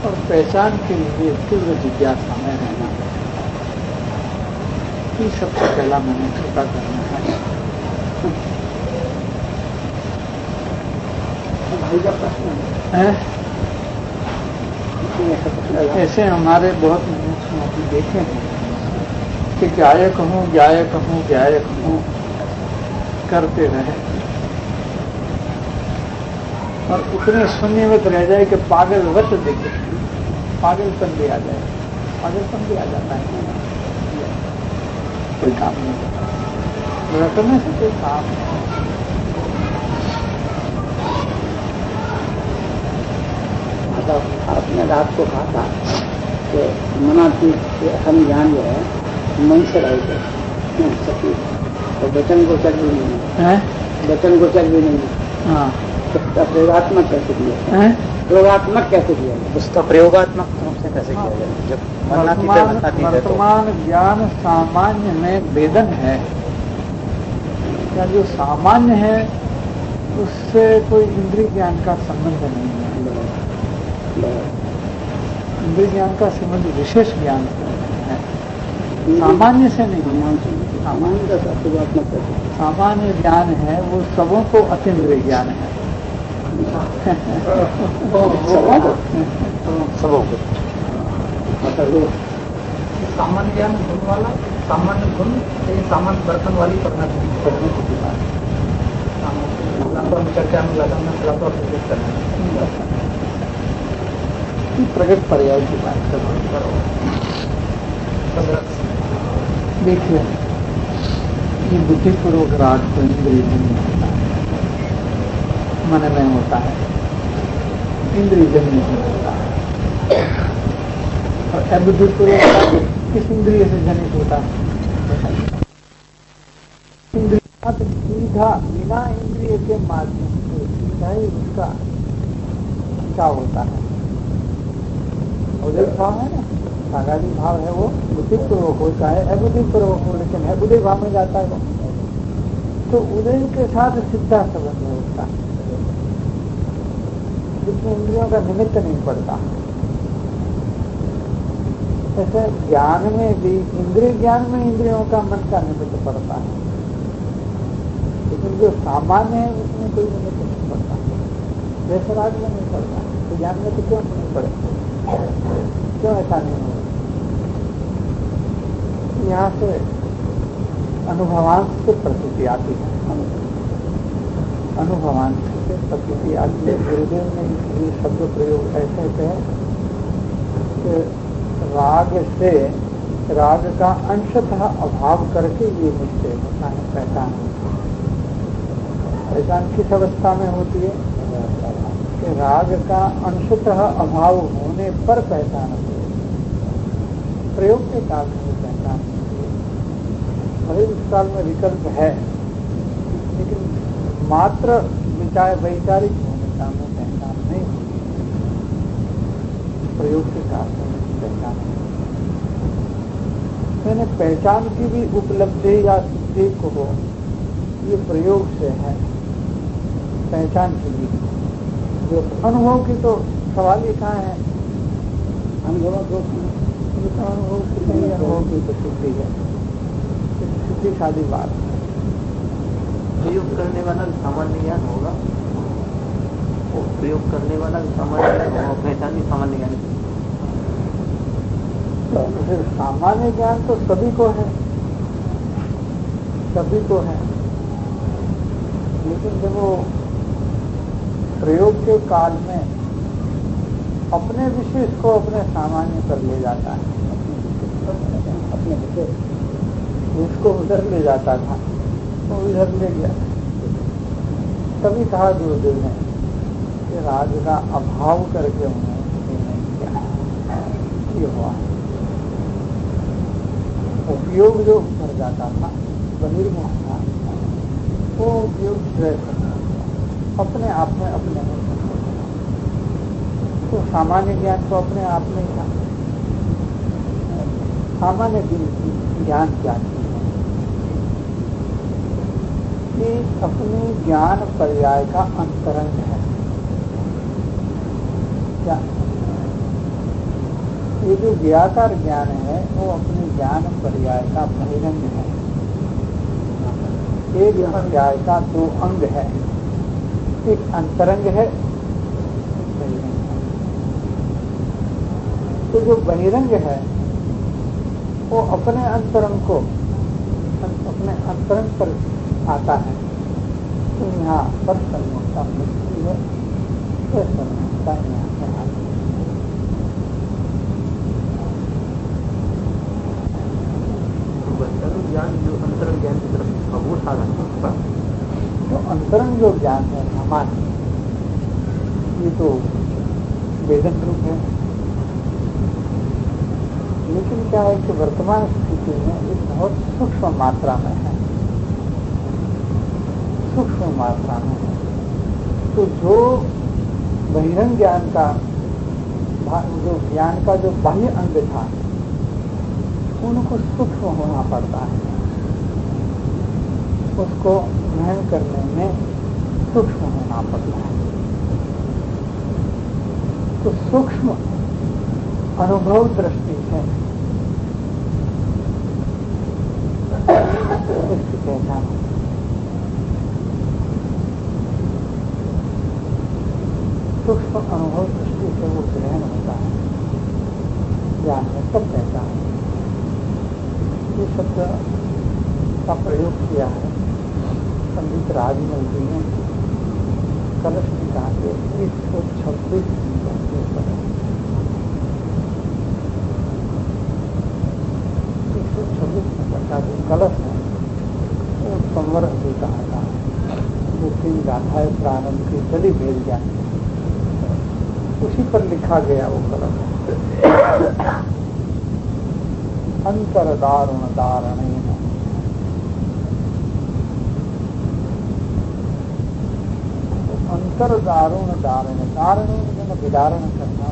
और पहचान के लिए तीव्र जिज्ञासा में रहना, ये सबसे पहला मैंने छोटा करना है। भाई का प्रश्न है, ऐसे हमारे बहुत मनुष्य देखे हैं कि गायक हूँ, गायक हूँ, गायक हूँ करते रहे और उतने शून्यवत रह जाए कि पागलवत दिखे, पागलपन भी आ जाए, पागलपन भी आ जाता है, कोई काम नहीं होता, रटने से कोई काम नहीं। आपने रात को कहा था कि मनातीत के हम ज्ञान जो है मन से रहे थे सकी, तो वचन को कर नहीं है, वचन गोचर भी नहीं। हाँ, तो प्रयोगात्मक कैसे दिया है? प्रयोगात्मक कैसे दिया है? उसका प्रयोगात्मक रूप से कैसे किया जाए? जब वर्तमान ज्ञान सामान्य में वेदन है, या जो सामान्य है उससे कोई इंद्रिय ज्ञान का संबंध नहीं है। इंद्रिय ज्ञान का संबंध विशेष ज्ञान से है, सामान्य से नहीं। सामान्य का प्रयोगात्मक सामान्य ज्ञान है वो सबों को अतीन्द्रिय ज्ञान है। सबों को सामान्य ज्ञान गुण वाला, सामान्य गुण सामान्य बर्तन वाली करना चर्चा में लगाना प्रगट पर्याय की बात करो। देखिए, ये बुद्धिपूर्वक राग तो इंद्रिय जन्य होता है, मन में होता है, इंद्रिय जन्य होता है। और अबुद्धिपूर्वक किस इंद्रिय से जनित होता है? इंद्रिय सीधा बिना इंद्रिय के माध्यम से सीधा ही उसका क्या होता है? उदय भाव है ना, सागादी भाव है वो बुद्धिपूर्वक होता है, अबुद्धिपूर्वक हो, लेकिन अबुद्धि भाव में जाता है वो, तो उदय के साथ सीधा संबंध होता है, जिसमें इंद्रियों का निमित्त नहीं पड़ता। ऐसे ज्ञान में भी, इंद्रिय ज्ञान में इंद्रियों का मन का निमित्त पड़ता है, लेकिन जो सामान्य है उसमें कोई निमित्त नहीं पड़ता। जैसे राग में नहीं पड़ता, तो ज्ञान में तो क्यों नहीं पड़े? क्यों ऐसा नहीं हो? यहाँ से अनुभवांश से प्रतीति आती है, अनुभवांश से प्रतीति आती है। गुरुदेव ने ये शब्द प्रयोग ऐसे कहे कि राग से, राग का अंशतः अभाव करके ये निश्चय होता है, पहचान होती है। पहचान किस अवस्था में होती है? कि राग का अंशतः अभाव होने पर पहचान होती है, प्रयोग के काल में पहचान होती है। भले उस काल में विकल्प है, लेकिन मात्र वैचारिक भूमिका में पहचान नहीं होती, प्रयोग के काल में पहचान। मैंने पहचान की भी उपलब्धि या सिद्धि को ये प्रयोग से है, पहचान की भी। जो अनुभव की तो सवाल ही कहाँ है? अनुभव की नहीं, अनुभव की तो सिद्धि है, सिद्धि शादी बात है। प्रयोग करने वाला सामान्य ज्ञान होगा, प्रयोग करने वाला सामान्य ज्ञान होगा, पहचान भी सामान्य ज्ञान। तो फिर सामान्य ज्ञान तो सभी को है, सभी को है, लेकिन जब वो प्रयोग के काल में अपने विशेष को अपने सामान्य पर ले जाता है, अपने विशेष उसको उधर ले जाता था, तो इधर ले गया। तभी कहा गुरुदेव ने कि राग का अभाव करके उन्हें नहीं किया, ये हुआ। उपयोग जो कर जाता था, बहिर्मुख था, वो उपयोग अपने आप में अपने तो सामान्य ज्ञान तो अपने आप में था। सामान्य ज्ञान क्या है? कि अपने ज्ञान पर्याय का अंतरंग है। क्या ये जो ज्ञाकार ज्ञान है वो अपने ज्ञान पर्याय का बहिरंग है। एक पर्याय का दो अंग है, एक अंतरंग है, एक बहिरंग है। तो जो बहिरंग है वो अपने अंतरंग को, अपने अंतरंग पर आता है। तो यहाँ पर सम्मुखता मिलती है, तो सम्मुखता यहाँ से आती है। ज्ञान जो अंतरंग ज्ञान की तरफ वो साधन होगा, तो अंतरंग जो ज्ञान है सामान्य, ये तो वेदन रूप है। लेकिन क्या है कि वर्तमान स्थिति में एक बहुत सूक्ष्म मात्रा में है, सूक्ष्म मात्रा में है। तो जो बहिरंग ज्ञान का जो बाह्य अंग था उनको सूक्ष्म होना पड़ता है, उसको ग्रहण करने में सूक्ष्म होना पड़ता है। तो सूक्ष्म अनुभव दृष्टि है इसकी पहचान। सूक्ष्म अनुभव दृष्टि से वो ग्रहण होता है, ज्ञान में सब कहता है। ये शब्द का प्रयोग किया है पंडित राजमल जी ने कलश में कहा कि 126 नंबर का जो कलश है वो संवर भी कहा था, जो 3 गाथाएं प्रारंभ की चली भेज जाए उसी पर लिखा गया वो कलश। अंतर दारुण दारण अंतर दारुण दारण दारण मैंने विदारण करना,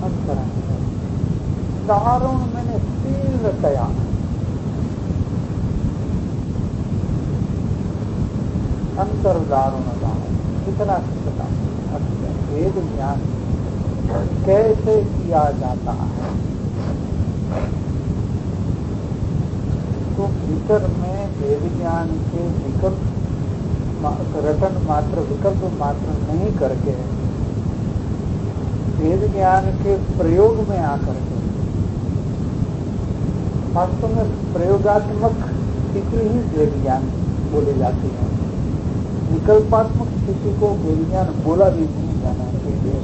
अंतरण दारुण मैंने तीव्रतया, अंतर दारुण दारण कितना पता वेद ज्ञान कैसे किया जाता है। तो भीतर में वेद ज्ञान के विकल्प रटन मात्र विकल्प मात्र नहीं करके वेद ज्ञान के प्रयोग में आकर के वास्तव में प्रयोगात्मक स्थिति ही वेद ज्ञान बोली जाती है। विकल्पात्मक स्थिति को वेद ज्ञान बोला भी नहीं जाना चाहिए,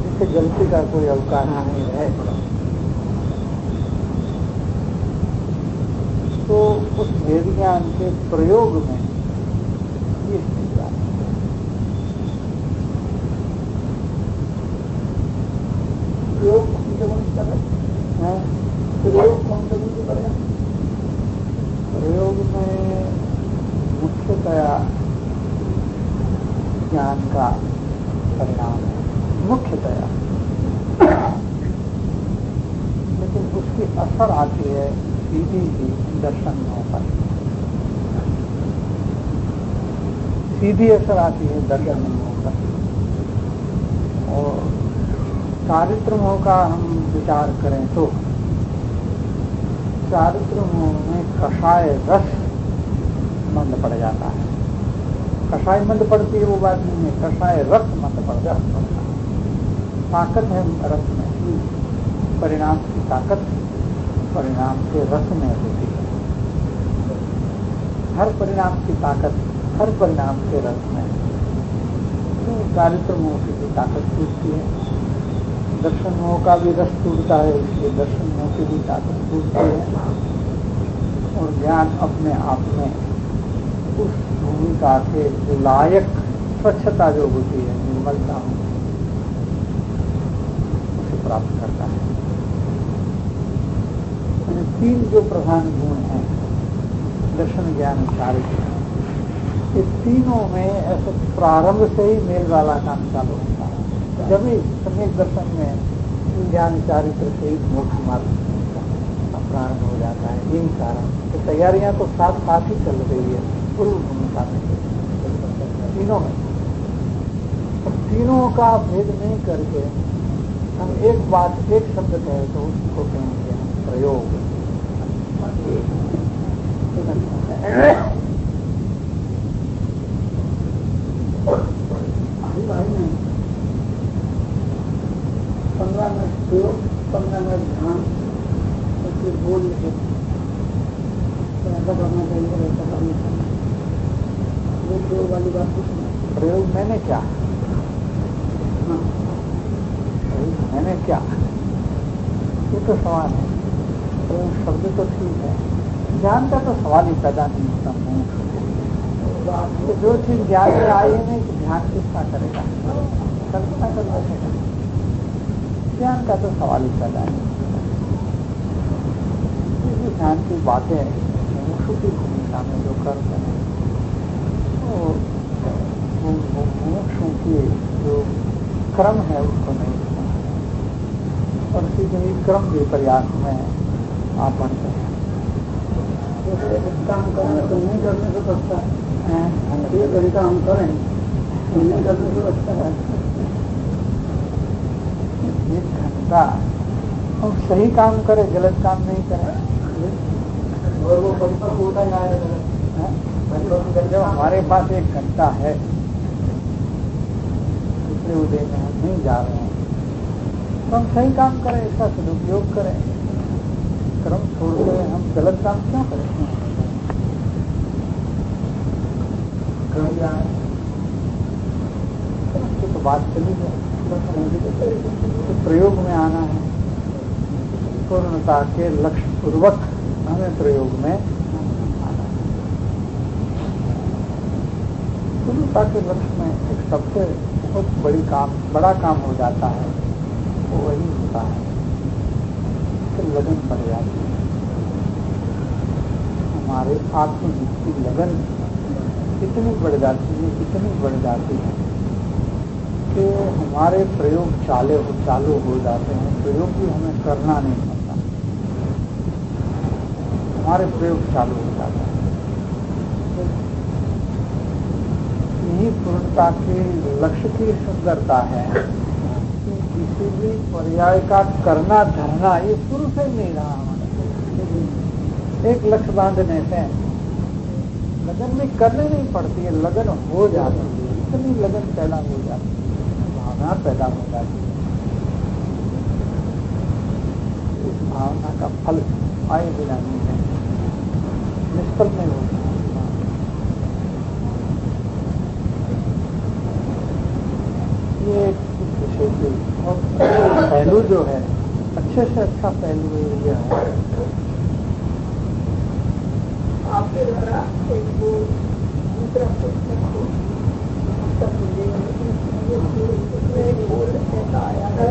जिससे गलती का कोई अवकाश नहीं है। तो उस वेद ज्ञान के प्रयोग में ये स्थिति आती है। प्रयोग कौन से कौन सा है? प्रयोग कौन से कौन से करेगा? प्रयोग में मुख्यतया ज्ञान का परिणाम है, मुख्यतया, लेकिन उसकी असर आती है सीधी ही दर्शन में होकर, सीधी असर आती है दर्शन में होकर। और चारित्रमोह का हम विचार करें तो चारित्रमोह में कषाय रस मंद पड़ जाता है। कषाय मंद पड़ती है वो बात नहीं है, कषाय रस मंद पड़ जाता है। ताकत है रस में, परिणाम की ताकत परिणाम के रस में होती है। हर परिणाम की ताकत हर परिणाम के रस में। तो चारित्र मोह की भी ताकत टूटती है, दर्शन मोह का भी रस टूटता है, इसलिए दर्शन मोह की भी ताकत टूटती है। और ज्ञान अपने आप में उस भूमिका के लायक स्वच्छता जो होती है, निर्मलता उसे प्राप्त करता है। 3 जो प्रधान गुण हैं दर्शन ज्ञान चारित्र, इस तीनों में ऐसे प्रारंभ से ही मेल वाला काम चालू होता है। जब भी सम्यक दर्शन में ज्ञान चारित्र से ही मोक्ष मार्ग प्रारंभ हो जाता है। यही कारण तो तैयारियां तो साथ साथ ही चल रही है पूर्व भूमिका में तीनों में। तीनों का भेद नहीं करके हम एक बात एक शब्द कहे तो उसको कहेंगे हम प्रयोग। पंद्रह मिनट प्रयोग, 15 मिनट ध्यान, फिर बोल लिखे ऐसा करना चाहिए, ऐसा करना चाहिए। वो प्रयोग वाली बात कुछ नहीं। प्रयोग मैंने क्या, हाँ मैंने क्या, ये तो सवाल है। प्रयोग शब्द तो ठीक है, ज्ञान का तो सवाल ही पैदा नहीं होता है। तो जो चीज ज्ञान में आई है नहीं, तो ध्यान किसका करेगा, कल्पना कर बैठेगा। ज्ञान का तो सवाल ही पैदा नहीं। ध्यान की बातें की भूमिका दिशा में जो कर्म है वो मोक्षों के जो क्रम है उसको नहीं होता और सीधे ही क्रम विपर्यास में आप बढ़ते हैं। काम करने तो नहीं करने से बचता है, एक घंटा हम करें नहीं करने से बचता है। एक घंटा हम सही काम करें, गलत काम नहीं करें और वो परिपक्व होता जाएगा। जब हमारे पास एक घंटा है दूसरे उदय में हम नहीं जा रहे हैं तो हम सही काम करें, इसका सदुपयोग करें। क्रम छोड़ के हम गलत काम क्यों करें? तो बात चली है, तो प्रयोग में आना है, पूर्णता के लक्ष्य पूर्वक हमें प्रयोग में आना है। पूर्णता के लक्ष्य में एक सबसे बहुत बड़ा काम हो जाता है, वो वही होता है कि लगन बढ़ जाती है। हमारे आत्महित की लगन इतनी बढ़ जाती है कि हमारे प्रयोग चालू हो जाते हैं। प्रयोग भी हमें करना नहीं पड़ता, हमारे प्रयोग चालू हो जाते हैं। यही पूर्णता के लक्ष्य की सुंदरता है कि किसी भी पर्याय का करना धरना ये शुरू से नहीं रहा हमारे। एक लक्ष्य बांधने से लगन भी करने नहीं पड़ती है, लगन हो जाती है। इतनी लगन पैदा हो जाती है, भावना पैदा हो जाती है। इस भावना का फल आए बिना नहीं है, निष्फल नहीं होता। ये विषय की और पहलू जो है अच्छे से अच्छा पहलू यह है आपके द्वारा एक वो दूसरा पुस्तक हो एक बोल ऐसा आया है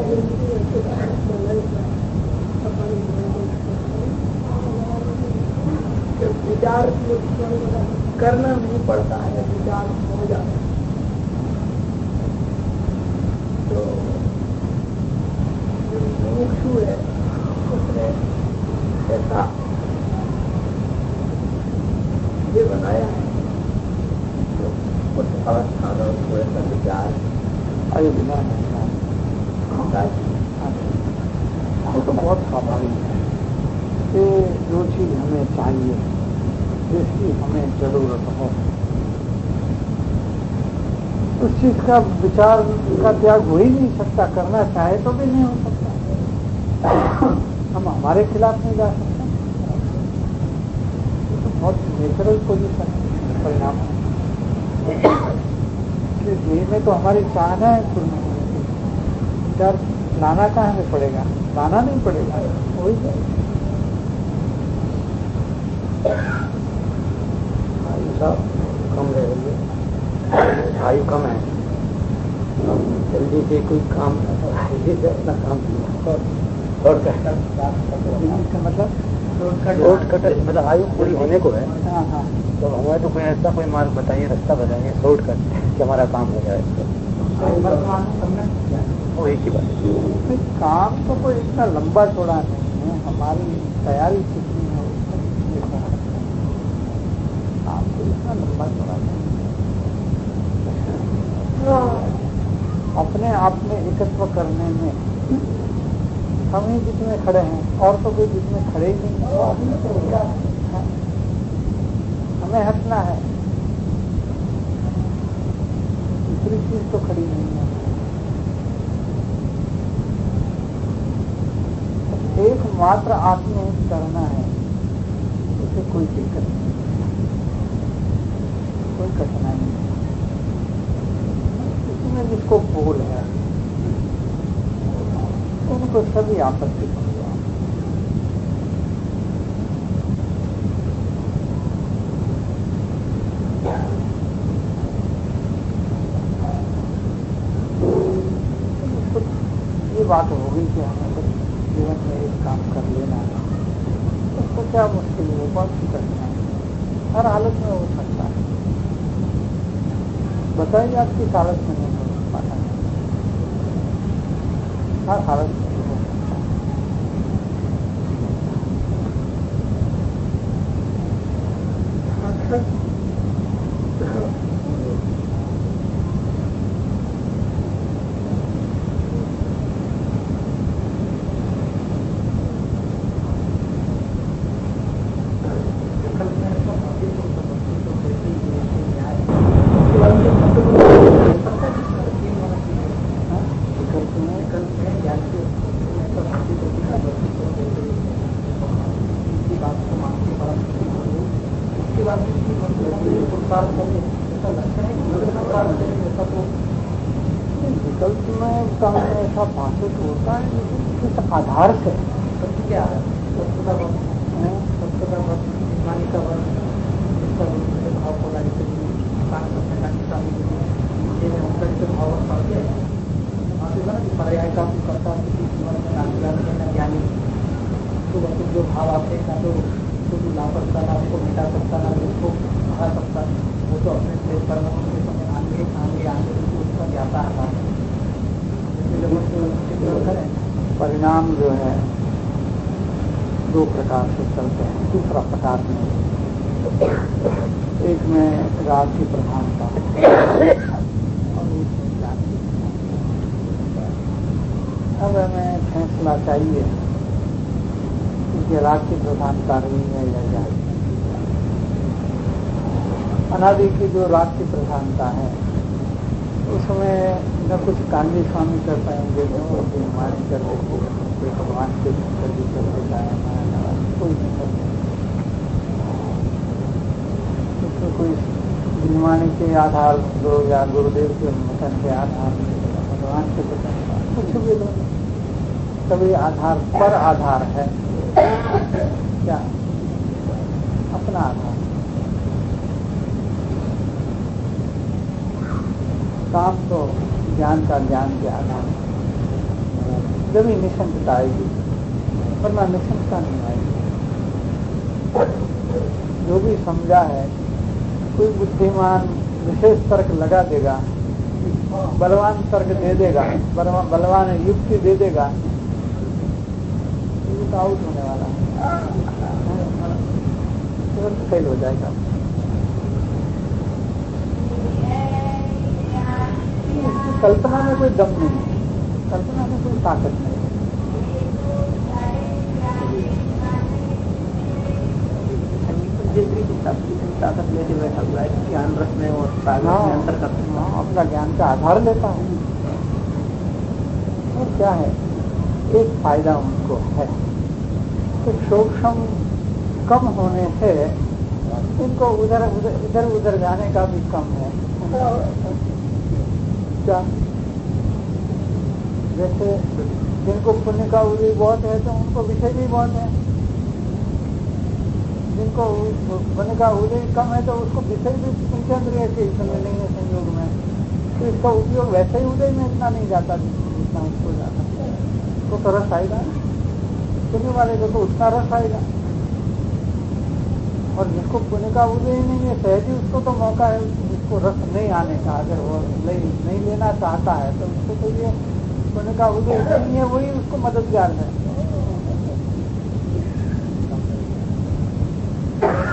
विचार करना नहीं पड़ता है, विचार हो जाता है। तो जो मुमुक्षु है उसने ऐसा ये बनाया है, तो कुछ अवस्था में उसको ऐसा विचार आए बिना होता है। वो तो बहुत स्वाभाविक है कि जो चीज हमें चाहिए, जिसकी हमें जरूरत हो, उस चीज का विचार का त्याग हो ही नहीं सकता। करना चाहे तो भी नहीं हो सकता। हम हमारे खिलाफ नहीं जा सकते। तो बहुत नेचुरल पोजीशन है, परिणाम है। जीवन में तो हमारी चाहना है पूर्ण होने की, विचार लाना कहाँ से पड़ेगा? लाना नहीं पड़ेगा, वही जाएगा। आयु साहब कम रहेंगे, आयु कम है, जल्दी से कोई काम जल्दी से अपना काम मतलब आयु पूरी होने को है। हाँ, तो हमें तो कोई ऐसा कोई मार्ग बताइए, रास्ता बताइए शॉर्टकट कि हमारा काम हो जाए। वो एक ही बात है। काम तो कोई इतना लंबा चौड़ा नहीं है, हमारी तैयारी कितनी है उसका काम तो इतना लंबा चौड़ा नहीं है। अपने आप में एकत्व करने में हम ही जितने खड़े हैं और तो कोई जितने खड़े ही नहीं है। हमें हटना है, दूसरी चीज तो खड़ी नहीं है। एकमात्र आत्महित करना है, उसे कोई दिक्कत नहीं, कोई कठिनाई नहीं। इसमें जिसको बोल है उनको सभी आपत्ति होगी। ये बात होगी कि हमें कुछ जीवन में एक काम कर लेना है, उसको क्या मुश्किल है? बहुत सी कठिनाई हर हालत में हो सकता है। बताइए आप किस हालत में नहीं हो पाता है? हर हालत में हो सकता है। विकल्प में कम ऐसा भाषित होता है, लेकिन किस आधार से? क्या है सबका पर्याय का करता ज्ञानी तो जो भाव आपने का तो ला सकता ना, उसको मिटा सकता ना, उसको बढ़ा सकता, वो तो अपने प्लेस पर आगे उसका जाता है। परिणाम जो है दो प्रकार से चलते हैं। दूसरा प्रकार में एक में राग की प्रधानता और एक में ज्ञान की प्रधानता। अब हमें फैसला चाहिए कि राग की प्रधानता रही है या ज्ञान। अनादि की जो राग की प्रधानता है उसमें न कुछ कांडी स्वामी कर पाएंगे, न कोई हमारी कर देंगे, कोई भगवान के भीतर भी कर देता है, कोई नहीं कर देता। उसमें कोई दिलवाणी के आधार दो या गुरुदेव के वचन के आधार भगवान के वचन का कुछ भी लो, सभी आधार पर आधार है। क्या अपना आधार? काम तो ज्ञान का ज्ञान के आधार जब ही निशंकता आएगी, वरना निशंकता नहीं आएगी। जो भी समझा है कोई बुद्धिमान विशेष तर्क लगा देगा, बलवान तर्क दे देगा, बलवान युक्ति दे देगा, तो आउट होने वाला है, तुरंत फेल हो जाएगा। कल्पना में कोई दम नहीं है, कल्पना में कोई ताकत नहीं है। ताकत लेके बैठा हुआ है, ज्ञान रस में और अंतर करते हैं, अपना ज्ञान का आधार लेता है। और क्या है, एक फायदा उनको है कि सूक्ष्म कम होने से इनको इधर उधर जाने का भी कम है। क्या जैसे जिनको पुण्य का उदय बहुत है तो उनको विषय भी बहुत है, जिनको पुण्य का उदय कम है तो उसको विषय भी पंचेंद्रिय के समय नहीं है संयोग में, तो इसका उपयोग वैसे ही उदय में इतना नहीं जाता जितना उसको जाता। तो रस आएगा, पुण्य वाले को तो उतना रस आएगा, और जिसको पुण्य का उदय नहीं है सहज ही उसको तो मौका है उसको रस नहीं आने का। अगर वो नहीं लेना चाहता है तो उसको तो ये पुण्य का उदय नहीं है, वही उसको मददगार है।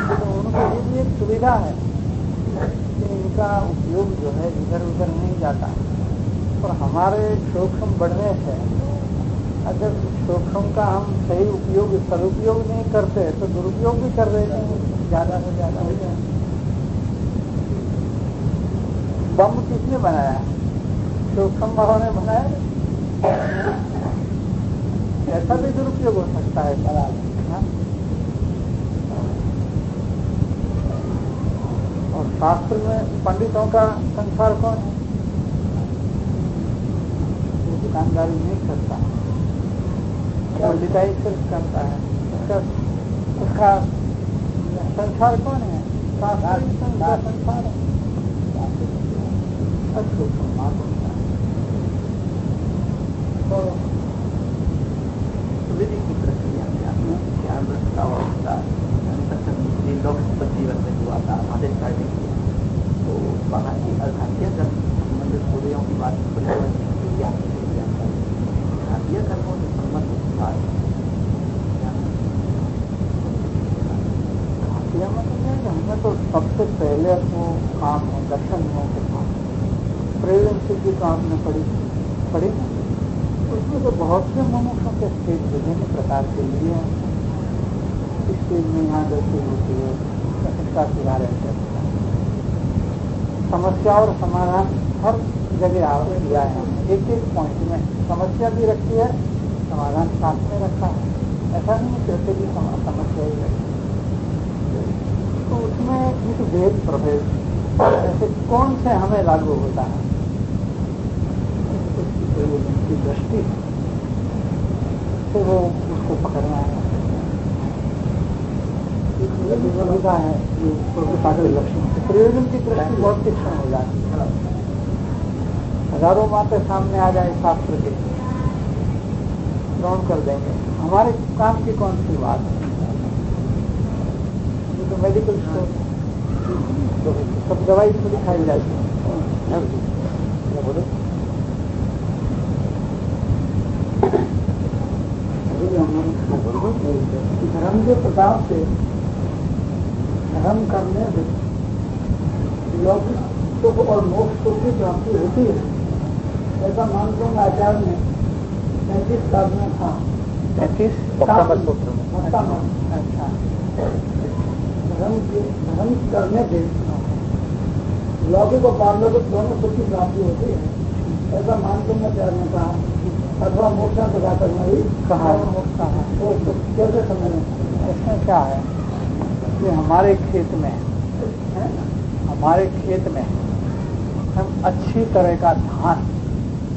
तो उनको ये भी एक सुविधा है कि इनका उपयोग जो है इधर उधर नहीं जाता। और हमारे सूक्ष्म बढ़ने से अगर सूक्ष्म का हम सही उपयोग सदुपयोग नहीं करते तो दुरुपयोग भी कर रहे हैं, ज्यादा से ज्यादा हो जाए। बम किसने बनाया? सूक्ष्म भाव ने बनाया। ऐसा भी दुरुपयोग हो सकता है सवाल। और शास्त्र में पंडितों का संसार कौन है? वो दुकानदारी नहीं करता, पंडिताई सिर्फ करता है। उसका संसार कौन है? संसार है। तो विधि की प्रक्रिया में ज्ञान रखता होता लोक जीवन में हुआ घातिया कर्म संबंधित सूर्यों की बात घातिया कर्मों से संबंधित बात घातिया मतलब हमें तो सबसे पहले वो काम है दर्शन के काम प्रेरणा की तो आपने पढ़ी ना, उसमें तो बहुत से मनुष्यों के स्टेज विभिन्न प्रकार के लिए इस स्टेज में यहाँ जैसे होती है इसका सुधार है। समस्या और समाधान हर जगह आगे दिया है हमने, एक एक पॉइंट में समस्या भी रखी है, समाधान साथ में रखा है। ऐसा नहीं कैसे भी समस्या ही रखी, तो उसमें इस भेद प्रभेद ऐसे कौन से हमें लागू होता है की दृष्टि तो वो उसको पकड़ना है। सुविधा है लक्ष्मण प्रयोजन की दृष्टि बहुत तीक्ष्ण हो जाती है। हजारों बातें सामने आ जाए शास्त्र के ग्रहण कर देंगे, हमारे काम की कौन सी बात है। ये तो मेडिकल स्टोर सब दवाई थोड़ी खाई जाती है। बोलो धर्म के प्रताप से धर्म करने से लौकिक और मोक्ष को भी प्राप्ति होती है, ऐसा मानते हैं आचार्य ने 35 साधना था। 35 अच्छा, धर्म करने से लौकिक और पारलौकिक दोनों सुख की प्राप्ति होती है, ऐसा मानते हैं आचार्य ने कहा। अथवा मोक्षा सदा करना भी कहा है। तो कैसे समझना, इसमें क्या है कि हमारे खेत में हम अच्छी तरह का धान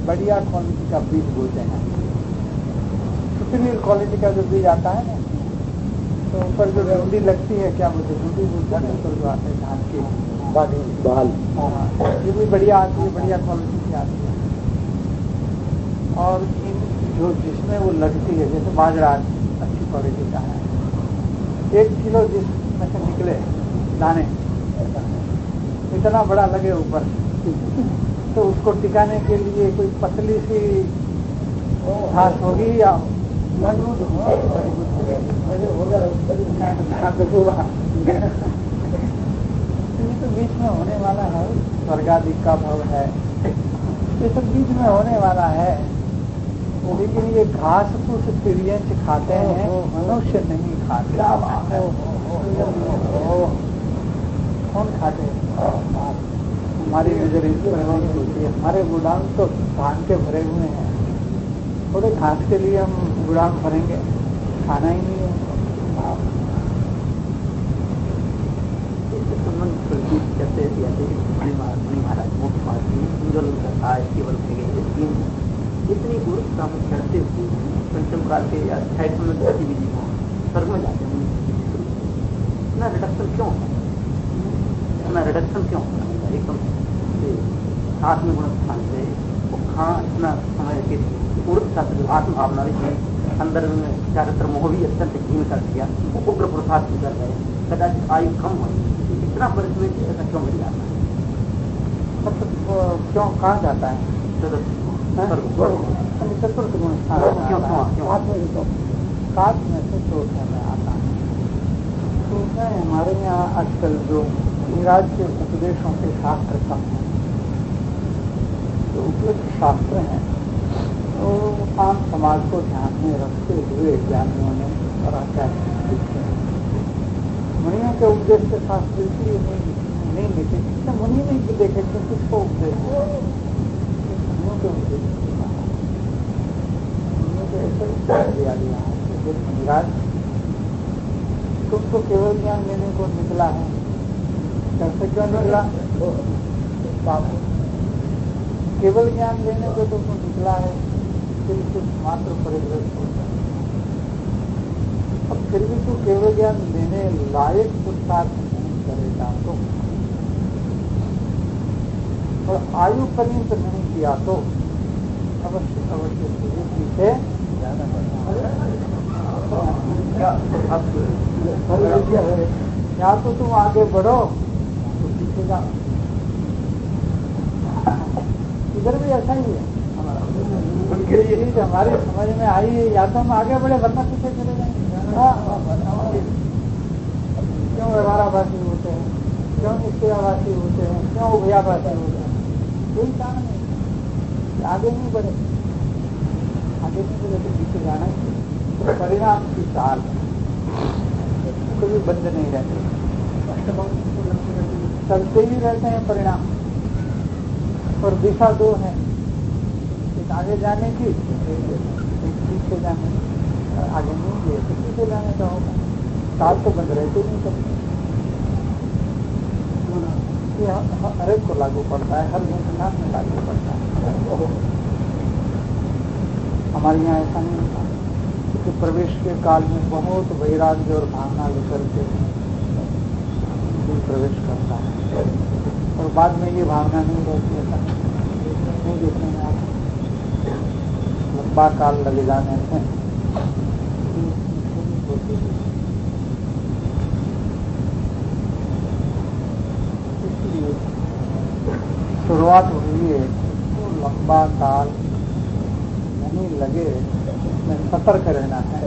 बढ़िया क्वालिटी का बीज बोते हैं। सुपीरियर क्वालिटी का जो बीज आता है ना, तो ऊपर जो ढूंढी लगती है, क्या बोलते ढूंढी बोलते हैं, ऊपर जो आते हैं धान की बाल, ये भी बढ़िया आती है, बढ़िया क्वालिटी की आती है। और जो जिसमें वो लगती है, जैसे बाजरा अच्छी क्वालिटी का है, 1 किलो जिसमें से निकले दाने इतना बड़ा लगे ऊपर, तो उसको टिकाने के लिए कोई पतली सी घास होगी या ये तो बीच में होने वाला है, स्वर्गाधिक का भाव है, ये सब बीच में होने वाला है। लेकिन ये घास फूस चिड़ियंच खाते हैं, मनुष्य नहीं खाते। कौन खाते हैं? हमारी नजर इस पर नहीं होती है। हमारे गोदाम तो धान के भरे हुए हैं, थोड़े घास के लिए हम गोदाम भरेंगे, खाना ही नहीं है। महाराज मुख्य महाराज केवल इतनी गुरुता में चढ़ते हुए पंचम काल के या 28 में गतिविधि स्वर्ग में जाते हैं, इतना रिडक्शन क्यों होता है? एकदम साथ में गुण स्थान से वो कहाँ इतना समय के पूर्णता से आत्मभावना अंदर में चारित्र मोह भी अत्यंत हीन कर दिया, वो उग्र पुरुषार्थ कर रहे, कदाचित आयु कम हो, इतना परिश्रम ऐसा क्यों मिल जाता है? क्यों कहाँ जाता है? चतुर्थ गुण सात में से चौथे में आता है। तो हमारे यहाँ आजकल जो नीराज के उपदेशों के शास्त्र कम हैं, जो उपलब्ध शास्त्र हैं, तो आम समाज को ध्यान में रखते हुए ज्ञानियों ने और आचार्य लिखे हैं। मुनियों के उपदेश के शास्त्र इसलिए नहीं लिखे, मुनि नहीं देखे कि किसको उपदेश दिया गया है। नीराज तुमको केवल ज्ञान लेने को निकला है, कैसे क्यों निकला? केवल ज्ञान लेने को तुमको निकला है, फिर कुछ मात्र परिग्रस्त होता है। अब फिर भी तू केवल ज्ञान लेने लायक पुरुषार्थ नहीं करेगा तो, और आयु पर्यंत नहीं किया तो अवश्य तुझे पीछे जाना पड़ेगा। या तो तुम आगे बढ़ो तो पीछे जाओ, इधर भी ऐसा ही है हमारा। ये चीज हमारी समझ में आई है, या तो हम आगे बढ़े वरना पीछे चले जाएंगे। क्यों व्यवहाराभासी होते हैं, क्यों निश्चयाभासी होते हैं, क्यों उभयाभासी होते हैं? कोई कारण नहीं, आगे नहीं बढ़े, आगे नहीं बढ़े तो पीछे जाना ही। परिणाम की चाल कभी बंद नहीं रहते, चलते ही रहते हैं परिणाम। और दिशा दो है, एक आगे जाने की, एक पीछे जाने की। आगे नहीं गए तो पीछे जाने का होगा, चाल तो बंद रहते नहीं कभी। ये हर एक को लागू पड़ता है, हर संस्थान में लागू पड़ता है। हमारे यहाँ ऐसा नहीं होता, क्योंकि प्रवेश के काल में बहुत वैराग्य और भावना लेकर के प्रवेश करता है, और बाद में ये भावना नहीं रहती, ऐसा नहीं देखने में आता। लंबा काल लगे जाने से इसलिए शुरुआत हुई है तो लंबा काल नहीं लगे, इसमें सतर्क रहना है।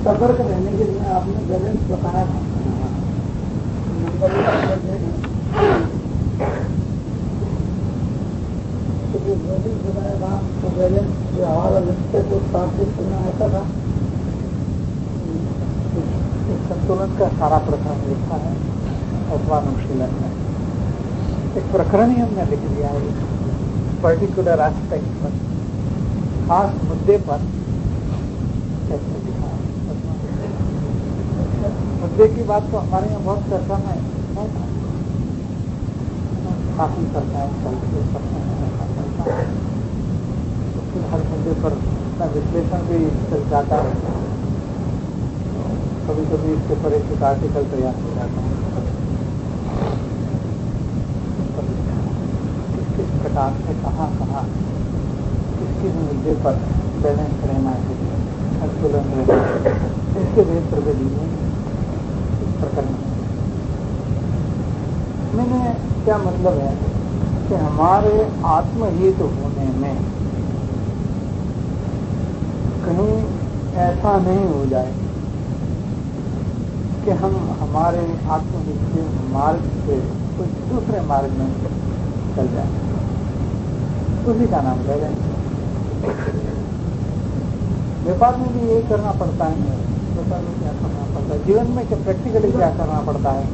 सतर्क रहने के लिए आपने बैलेंस बताया था। तो जो बैलेंस बताया था तो बैलेंस जो हमारा लक्ष्य को स्थापित करना ऐसा था। संतुलन का सारा प्रकरण लिखा है अथवानुशीलन में। एक प्रकरण ही हमने लिख दिया है, पर्टिकुलर एस्पेक्ट पर, खास मुद्दे पर कैसे लिखा है। मुद्दे की बात तो हमारे यहाँ बहुत चर्चा में है, काफी चर्चाएं चलती है, तो फिर हर मुद्दे पर अपना विश्लेषण भी चल जाता है। कभी कभी इसके पर एक आर्टिकल तैयार हो जाता है, किस प्रकार से कहाँ किस मुद्दे पर बैलेंस रहना है, संतुलन रहना है, इसके भेद प्रगति में इस प्रकार मैंने क्या मतलब है कि हमारे आत्महित होने में कहीं ऐसा नहीं हो जाए कि हम हमारे आत्महित के मार्ग से कुछ दूसरे मार्ग में चल जाए, उसी का नाम बैलेंस। व्यापार में भी यही करना पड़ता है, व्यापार में क्या करना पड़ता है, जीवन में प्रैक्टिकली क्या करना पड़ता है,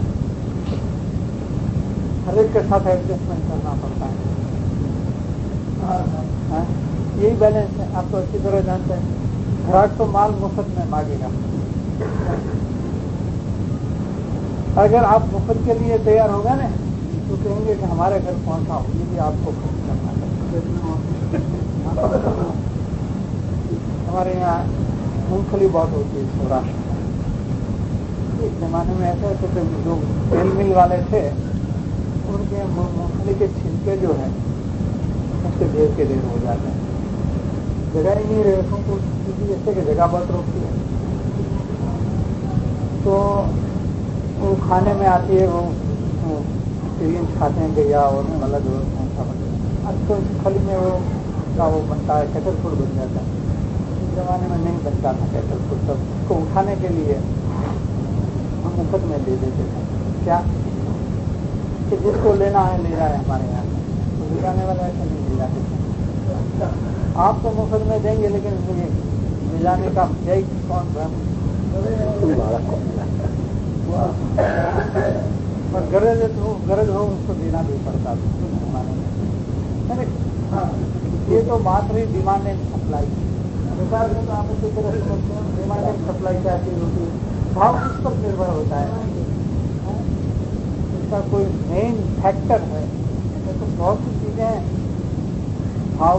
हर एक के साथ एडजस्टमेंट करना पड़ता है। यही बैलेंस है। आप तो अच्छी तरह जानते हैं, ग्राहक तो माल मुफ्त में मांगेगा, अगर आप मुफ्त के लिए तैयार होगा ना तो कहेंगे कि हमारे घर पहुंचा हो, ये भी आपको खुद करना है। हमारे यहाँ मूंगफली बहुत होती है सौराष्ट्र में। एक जमाने में ऐसा थे कि जो तेल मिल वाले थे उनके मूंगफली के छिलके जो है उससे ढेर के ढेर हो जाते हैं, जगह ही नहीं रहे तो किसी ऐसे की जगह बहुत रोकती है, तो वो खाने में आती है, वो एक्सपीरियंस खाते हैं गया और अलग अब तो खली में वो बनता है, कैटल फूड बन जाता है। इस जमाने में नहीं बनता था कैटल फूड, तब उसको उठाने के लिए हम मुफ्त में दे देते थे। क्या कि जिसको लेना है ले जाए, हमारे यहाँ तो ले जाने वाला ऐसा नहीं ले जाते थे। आप तो मुफ्त में देंगे लेकिन ले जाने का यही कौन और गरज हो उसको देना भी पड़ता था। ये तो बात रही डिमांड एंड सप्लाई। व्यापार में तो आप इसी तरह समझते हैं, डिमांड एंड सप्लाई क्या चीज होती है, भाव किस पर निर्भर होता है, इसका कोई मेन फैक्टर है। तो बहुत सी चीजें भाव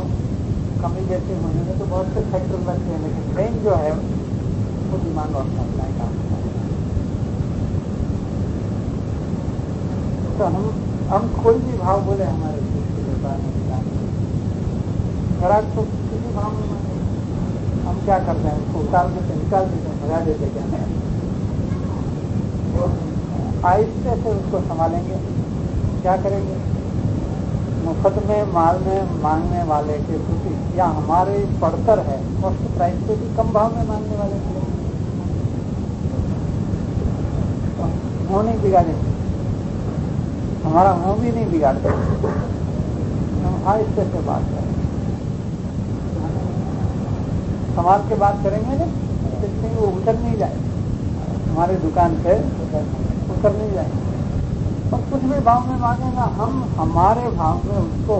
कमी जैसे होने में तो बहुत से फैक्टर लगते हैं, लेकिन मेन जो है वो डिमांड और सप्लाई का होता है। तो हम कोई भी भाव बोले हमारे देश के व्यापार में ग्राहक तो किसी भाव में हम क्या करते हैं, उसको उतार देते, निकाल देते, भगा देते, क्या आहिस्ते से उसको संभालेंगे। क्या करेंगे, मुफ्त में मांगने वाले के प्रति या हमारे पड़तर है कॉस्ट प्राइस से भी कम भाव में मांगने वाले के मुँह नहीं बिगाड़ेंगे, हमारा मुँह भी नहीं बिगाड़ते, हम आहिस्ते से बात करेंगे, संभाल के बात करेंगे ना, इसलिए वो उतर नहीं जाए, हमारे दुकान से उतर नहीं जाए। और कुछ भी भाव में मांगेगा, हम हमारे भाव में उसको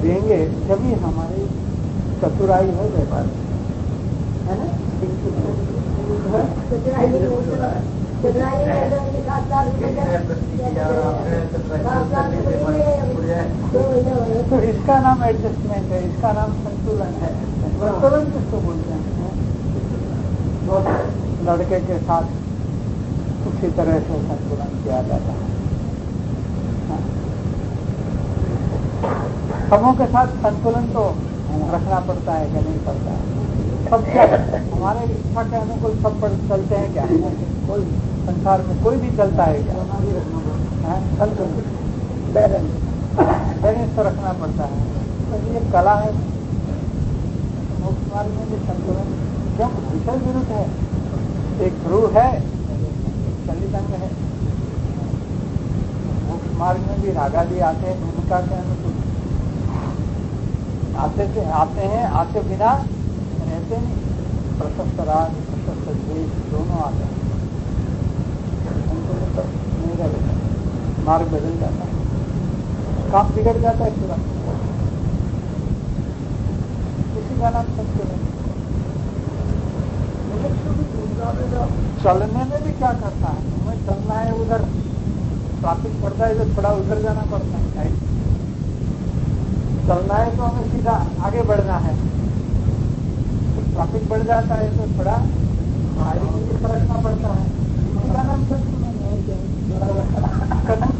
देंगे, जब हमारी चतुराई हो व्यापार, है ना। तो इसका नाम एडजस्टमेंट है, इसका नाम संतुलन है। संतुलन किसको बोलते हैं? लड़के के साथ उसी तरह से संतुलन किया जाता है। सबों के साथ संतुलन तो रखना पड़ता है कि नहीं पड़ता है? सब क्या हमारे इच्छा के अनुकूल सब चलते हैं क्या? कोई संसार में कोई भी चलता है क्या? संतुलन बैलेंस तो रखना पड़ता है, तो ये कला है। मोक्ष मार्ग में भी संतुलन क्यों विषय विरुद्ध है, एक ध्रुव है, चलित अंग है। मोक्ष मार्ग में भी रागादि आते हैं भूमिका के अनुकूल, आते हैं, आते बिना रहते नहीं। प्रशस्त राग, प्रशस्त द्वेष दोनों आते हैं, संतुलन तो नहीं रहता, मार्ग बदल जाता है, काम बिगड़ जाता है पूरा। इसी का नाम संतुलन। चलने में भी क्या करता है, हमें चलना है, उधर ट्रैफिक पड़ता है तो थोड़ा उधर जाना पड़ता है। चलना है तो हमें सीधा आगे बढ़ना है, ट्रैफिक बढ़ जाता है तो थोड़ा आगे सरकना पड़ता है। इसका नाम संतुलन है।